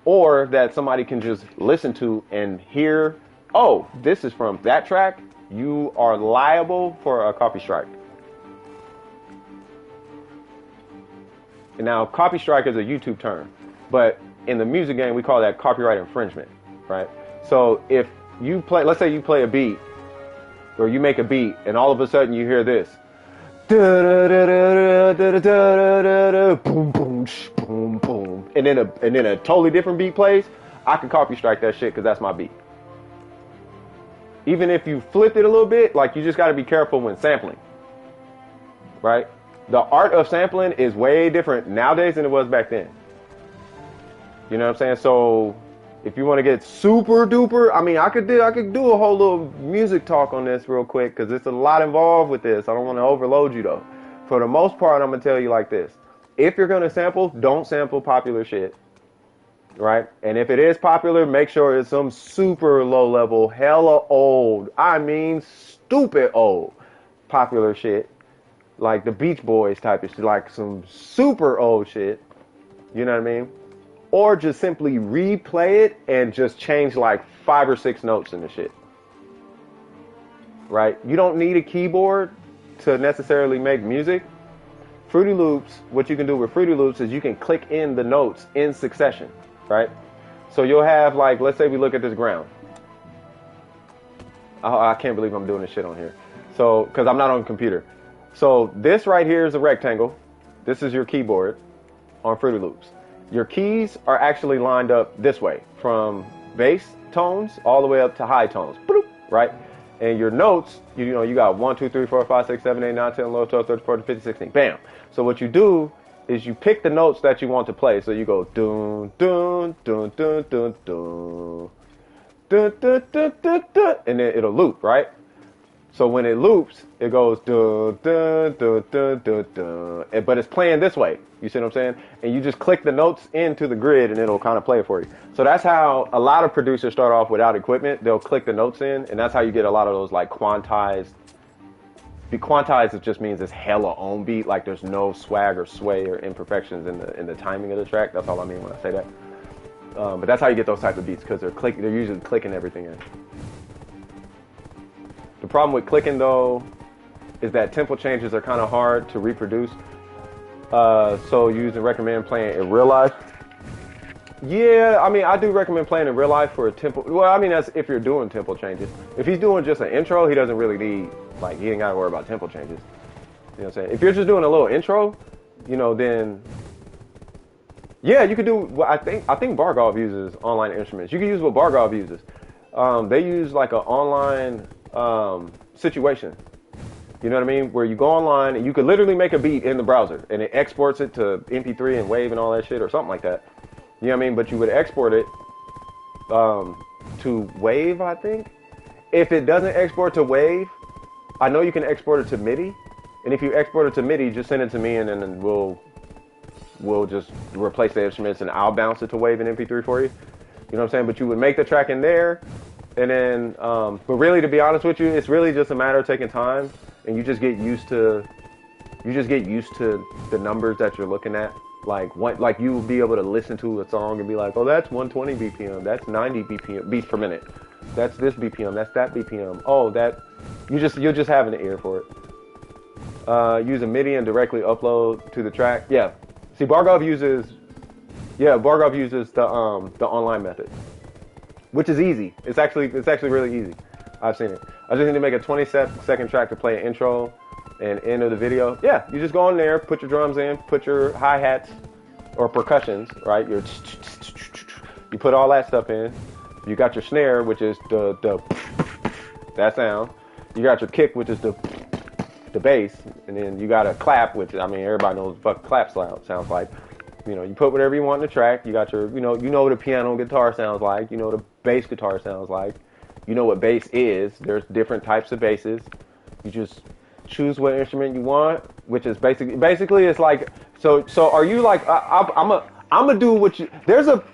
or that somebody can just listen to and hear, oh, this is from that track, you are liable for a copy strike. And now, copy strike is a YouTube term, but in the music game, we call that copyright infringement, right? So if you play, let's say you play a beat, or you make a beat, and all of a sudden you hear this, boom, boom, boom, boom, and then a totally different beat plays, I can copy strike that shit because that's my beat. Even if you flipped it a little bit, like, you just got to be careful when sampling, right? The art of sampling is way different nowadays than it was back then. You know what I'm saying? So if you want to get super duper, I mean, I could do a whole little music talk on this real quick because there's a lot involved with this. I don't want to overload you though. For the most part, I'm gonna tell you like this: if you're gonna sample, don't sample popular shit, right? And if it is popular, make sure it's some super low level, hella old, I mean stupid old popular shit, like the Beach Boys type of shit, like some super old shit. You know what I mean? Or just simply replay it and just change like 5 or 6 notes in the shit. Right? You don't need a keyboard to necessarily make music. Fruity Loops, what you can do with Fruity Loops is you can click in the notes in succession. Right? So you'll have, like, let's say we look at this ground. I can't believe I'm doing this shit on here. So, because I'm not on a computer. So this right here is a rectangle. This is your keyboard on Fruity Loops. Your keys are actually lined up this way, from bass tones all the way up to high tones, right? And your notes, you got 1, 2, 3, 4, 5, 6, 7, 8, 9, 10, 11, 12, 13, 14, 15, 16, bam. So what you do is you pick the notes that you want to play. So you go dun dun dun dun dun dun dun dun dun dun dun, and then it'll loop, right? So when it loops, it goes dun dun dun dun dun dun, but it's playing this way. You see what I'm saying? And you just click the notes into the grid, and it'll kind of play it for you. So that's how a lot of producers start off without equipment. They'll click the notes in, and that's how you get a lot of those like quantized. Quantized, it just means it's hella on beat, like there's no swag or sway or imperfections in the timing of the track. That's all I mean when I say that. But that's how you get those types of beats, because they're usually clicking everything in. The problem with clicking, though, is that tempo changes are kind of hard to reproduce. So you usually recommend playing in real life. Yeah, I mean, I do recommend playing in real life for a tempo. Well, I mean, that's if you're doing tempo changes. If he's doing just an intro, he doesn't really need, like, he ain't got to worry about tempo changes. You know what I'm saying? If you're just doing a little intro, then, yeah, you could do, well, I think Bargov uses online instruments. You can use what Bargov uses. They use, like, an online situation. You know what I mean? Where you go online and you could literally make a beat in the browser and it exports it to MP3 and WAV and all that shit or something like that. You know what I mean? But you would export it to WAV, I think. If it doesn't export to WAV, I know you can export it to MIDI. And if you export it to MIDI, just send it to me and then we'll just replace the instruments and I'll bounce it to WAV and MP3 for you. You know what I'm saying? But you would make the track in there. And then, but really, to be honest with you, it's really just a matter of taking time, and you just get used to you just get used to the numbers that you're looking at. Like you will be able to listen to a song and be like, oh, that's 120 BPM, that's 90 BPM, beats per minute, that's this BPM, that's that BPM. Oh, that you're just having an ear for it. Use a MIDI and directly upload to the track. Yeah, see, Bargov uses the online method, which is easy. It's actually really easy. I've seen it. I just need to make a 20-second track to play an intro and end of the video. Yeah, you just go in there, put your drums in, put your hi-hats or percussions, right? You put all that stuff in. You got your snare, which is the that sound. You got your kick, which is the bass, and then you got a clap, which, I mean, everybody knows what clap sounds like. You know, you put whatever you want in the track. You got your, you know what the piano guitar sounds like. You know what the bass guitar sounds like. You know what bass is. There's different types of basses. You just choose what instrument you want, which is basically it's like, so are you like, I'm gonna do what you,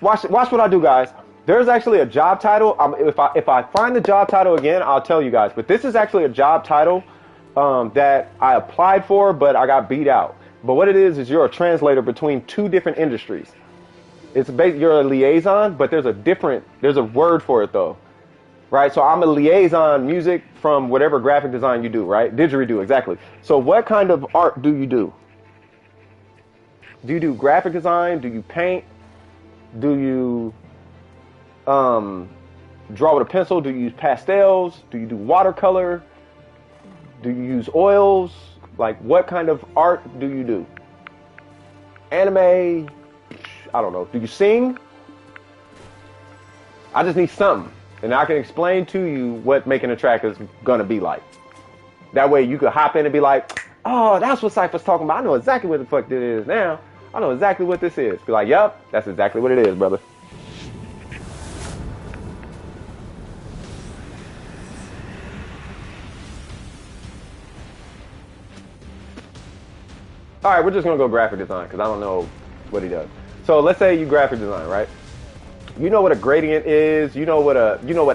watch what I do, guys. There's actually a job title. If I find the job title again, I'll tell you guys, but this is actually a job title that I applied for, but I got beat out. But what it is you're a translator between two different industries. You're a liaison, but there's a word for it though. Right, so I'm a liaison music from whatever graphic design you do, right? Didgeridoo, exactly. So what kind of art do you do? Do you do graphic design? Do you paint? Do you draw with a pencil? Do you use pastels? Do you do watercolor? Do you use oils? Like, what kind of art do you do? Anime? I don't know. Do you sing? I just need something. And I can explain to you what making a track is going to be like. That way you could hop in and be like, oh, that's what Cypher's talking about. I know exactly what the fuck this is now. I know exactly what this is. Be like, yep, that's exactly what it is, brother. All right, we're just going to go graphic design because I don't know what he does. So let's say you graphic design, right? You know what a gradient is, you know what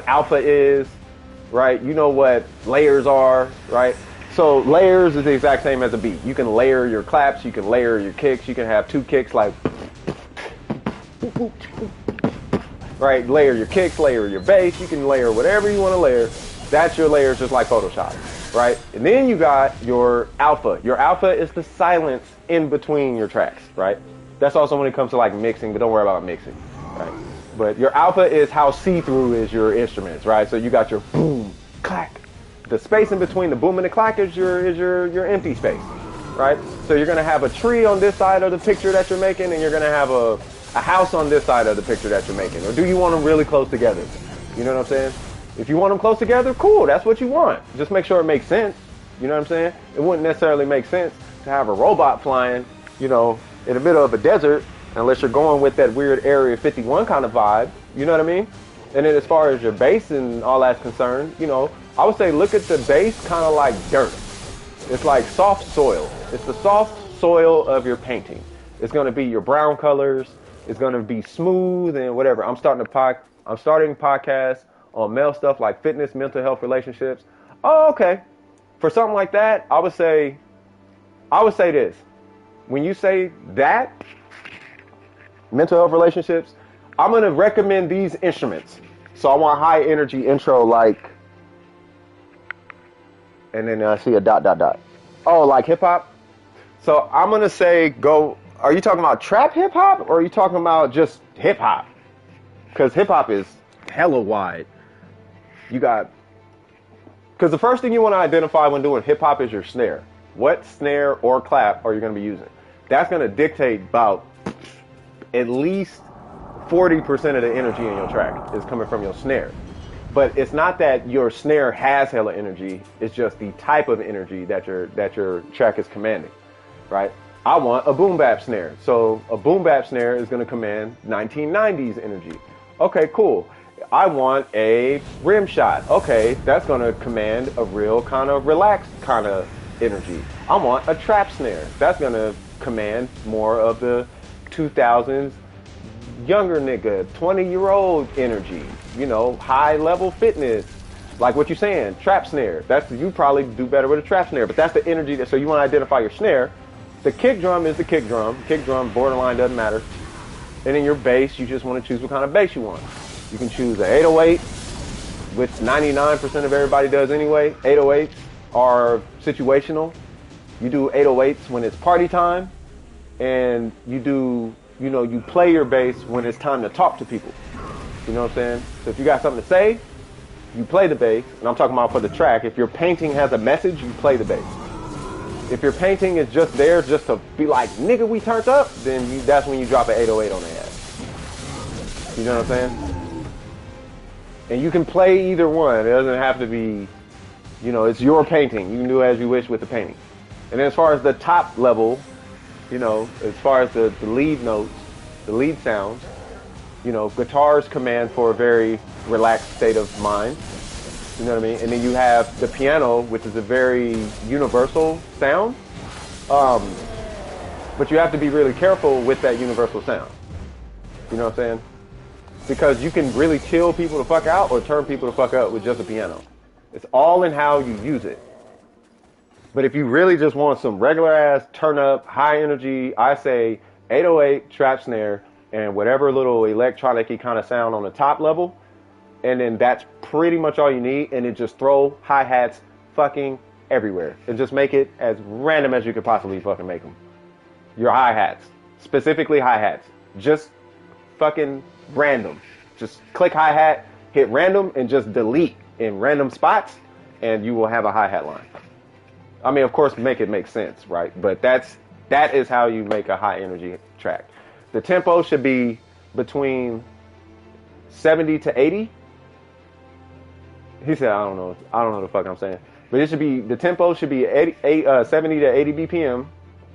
alpha is, right? You know what layers are, right? So layers is the exact same as a beat. You can layer your claps, you can layer your kicks, you can have two kicks like, right? Layer your kicks, layer your bass, you can layer whatever you want to layer. That's your layers, just like Photoshop, right? And then you got your alpha. Your alpha is the silence in between your tracks, right? That's also when it comes to like mixing, but don't worry about mixing, right? But your alpha is how see-through is your instruments, right? So you got your boom, clack. The space in between the boom and the clack is your empty space, right? So you're gonna have a tree on this side of the picture that you're making, and you're gonna have a house on this side of the picture that you're making. Or do you want them really close together? You know what I'm saying? If you want them close together, cool, that's what you want. Just make sure it makes sense. You know what I'm saying? It wouldn't necessarily make sense to have a robot flying, you know, in the middle of a desert, unless you're going with that weird Area 51 kind of vibe, you know what I mean? And then as far as your bass and all that's concerned, you know, I would say look at the bass kind of like dirt. It's like soft soil. It's the soft soil of your painting. It's going to be your brown colors. It's going to be smooth and whatever. I'm starting podcasts on male stuff like fitness, mental health, relationships. Oh, okay. For something like that, I would say this. When you say that, mental health, relationships, I'm going to recommend these instruments. So I want high energy intro like, and then I see a ... Oh, like hip hop? So I'm going to say go, are you talking about trap hip hop or are you talking about just hip hop? Because hip hop is hella wide. You got, because the first thing you want to identify when doing hip hop is your snare. What snare or clap are you going to be using? That's going to dictate about at least 40% of the energy in your track is coming from your snare. But it's not that your snare has hella energy. It's just the type of energy that your track is commanding, right? I want a boom bap snare. So a boom bap snare is going to command 1990s energy. Okay, cool. I want a rim shot. Okay, that's going to command a real kind of relaxed kind of energy. I want a trap snare. That's going to command more of the 2000s younger nigga, 20-year-old energy, you know, high level fitness, Like what you're saying, trap snare. You probably do better with a trap snare, but that's the energy so you want to identify your snare. The kick drum is the kick drum. Kick drum, borderline, doesn't matter. And then your bass, you just want to choose what kind of bass you want. You can choose an 808, which 99% of everybody does anyway. 808s are situational. You do 808s when it's party time, and you play your bass when it's time to talk to people. You know what I'm saying? So if you got something to say, you play the bass, and I'm talking about for the track. If your painting has a message, you play the bass. If your painting is just there just to be like, nigga, we turned up, then that's when you drop an 808 on their ass. You know what I'm saying? And you can play either one. It doesn't have to be, it's your painting. You can do as you wish with the painting. And then as far as the top level, as far as the lead notes, the lead sounds, guitars command for a very relaxed state of mind. You know what I mean? And then you have the piano, which is a very universal sound. But you have to be really careful with that universal sound. You know what I'm saying? Because you can really chill people the fuck out or turn people the fuck up with just a piano. It's all in how you use it. But if you really just want some regular ass turn up, high energy, I say 808, trap snare, and whatever little electronic-y kind of sound on the top level. And then that's pretty much all you need. And then just throw hi-hats fucking everywhere. And just make it as random as you could possibly fucking make them. Your hi-hats. Specifically hi-hats. Just fucking random. Just click hi-hat, hit random, and just delete in random spots. And you will have a hi-hat line. I mean, of course, make it make sense, right? But that is how you make a high-energy track. The tempo should be between 70 to 80. He said, I don't know what the fuck I'm saying. But the tempo should be 70 to 80 BPM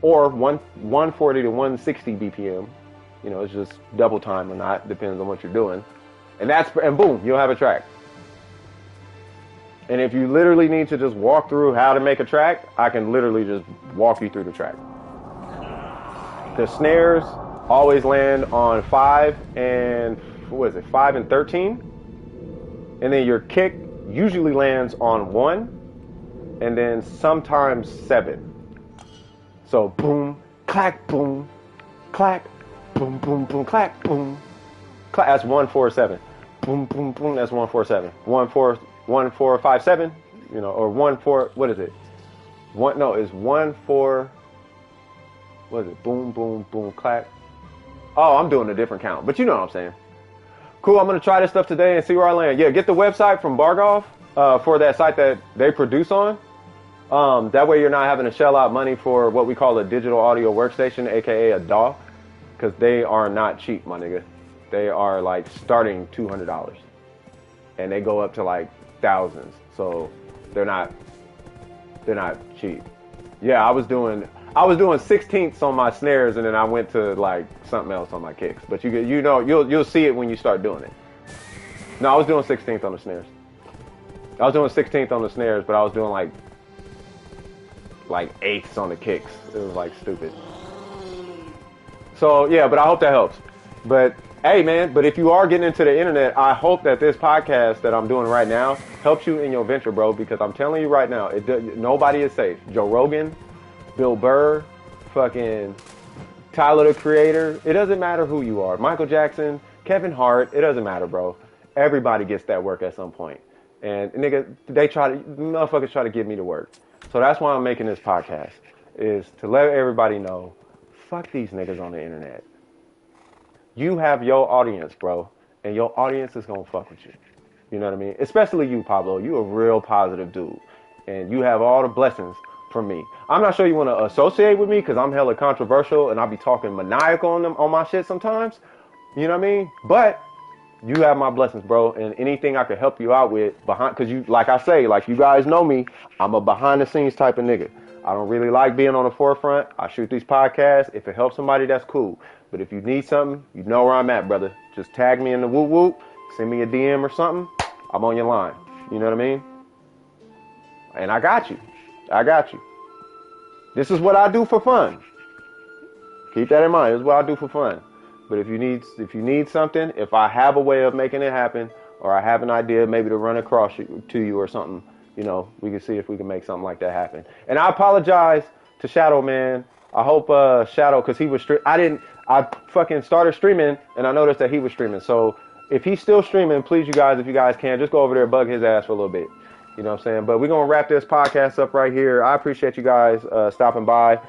or 140 to 160 BPM. It's just double time or not. Depends on what you're doing. And boom, you'll have a track. And if you literally need to just walk through how to make a track, I can literally just walk you through the track. The snares always land on 5 and 13. And then your kick usually lands on 1 and then sometimes 7. So boom, clack, boom, clack, boom, boom, boom, clack, boom, clack. That's 1, 4, 7. Boom, boom, boom. That's 1, 4, 7. 1, 4, 1, 4, 5, 7. Or 1, 4. What is it? It's 1, 4. What is it? Boom, boom, boom, clack. Oh, I'm doing a different count, but you know what I'm saying. Cool, I'm going to try this stuff today and see where I land. Yeah, get the website from Bargoff for that site that they produce on. That way you're not having to shell out money for what we call a digital audio workstation, a.k.a. a DAW, because they are not cheap, my nigga. They are like starting $200, and they go up to like thousands. So they're not cheap. Yeah, I was doing 16ths on my snares, and then I went to like something else on my kicks. But you'll see it when you start doing it. No, I was doing 16th on the snares. I was doing 16th on the snares, but I was doing like eighths on the kicks. It was like stupid. So yeah, but I hope that helps. But hey, man, if you are getting into the internet, I hope that this podcast that I'm doing right now helps you in your venture, bro. Because I'm telling you right now, nobody is safe. Joe Rogan, Bill Burr, fucking Tyler, the Creator. It doesn't matter who you are. Michael Jackson, Kevin Hart. It doesn't matter, bro. Everybody gets that work at some point. And nigga, motherfuckers try to get me to work. So that's why I'm making this podcast, is to let everybody know, fuck these niggas on the internet. You have your audience, bro, and your audience is gonna fuck with you. You know what I mean? Especially you, Pablo. You a real positive dude, and you have all the blessings from me. I'm not sure you want to associate with me because I'm hella controversial and I'll be talking maniacal on my shit sometimes. You know what I mean? But you have my blessings, bro, and anything I could help you out with because you, like I say, like you guys know me, I'm a behind the scenes type of nigga. I don't really like being on the forefront. I shoot these podcasts. If it helps somebody, that's cool. But if you need something, you know where I'm at, brother. Just tag me in the whoop whoop, send me a DM or something. I'm on your line. You know what I mean? And I got you. This is what I do for fun. Keep that in mind. This is what I do for fun. But if you need something, if I have a way of making it happen, or I have an idea maybe to run across to you or something, you know, we can see if we can make something like that happen. And I apologize to Shadow, man. I hope Shadow, because he was I fucking started streaming and I noticed that he was streaming. So if he's still streaming, please, you guys, if you guys can, just go over there and bug his ass for a little bit. You know what I'm saying? But we're going to wrap this podcast up right here. I appreciate you guys stopping by.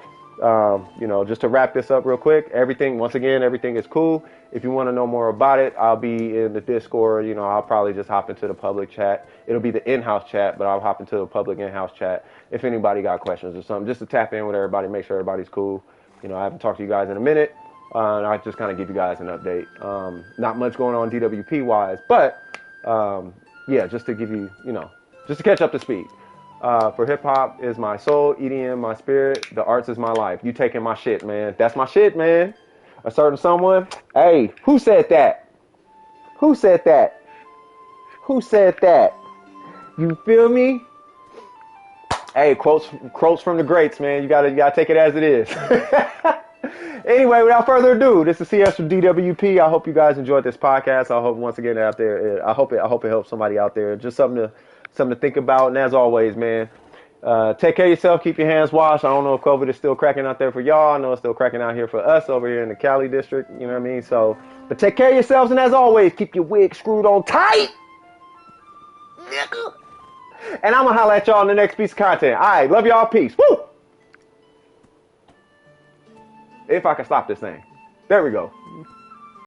You know, just to wrap this up real quick, everything is cool. If you want to know more about it, I'll be in the Discord. You know, I'll probably just hop into the public chat. It'll be the in-house chat, but I'll hop into the public in-house chat if anybody got questions or something, just to tap in with everybody, make sure everybody's cool. You know, I haven't talked to you guys in a minute, and I just kind of give you guys an update. Not much going on DWP-wise, but yeah, just to give you, you know, just to catch up to speed. For hip-hop is my soul, EDM my spirit, the arts is my life. You taking my shit, man. That's my shit, man. A certain someone. Hey, who said that? Who said that? Who said that? You feel me? Hey, quotes from the greats, man. You gotta take it as it is. Anyway, without further ado, this is CS from DWP. I hope you guys enjoyed this podcast. I hope once again out there, I hope it helps somebody out there. Just something to think about. And as always, man, take care of yourself. Keep your hands washed. I don't know if COVID is still cracking out there for y'all. I know it's still cracking out here for us over here in the Cali district. You know what I mean? So, but take care of yourselves. And as always, keep your wig screwed on tight, nigga. And I'm going to holler at y'all in the next piece of content. All right. Love y'all. Peace. Woo! If I can stop this thing. There we go.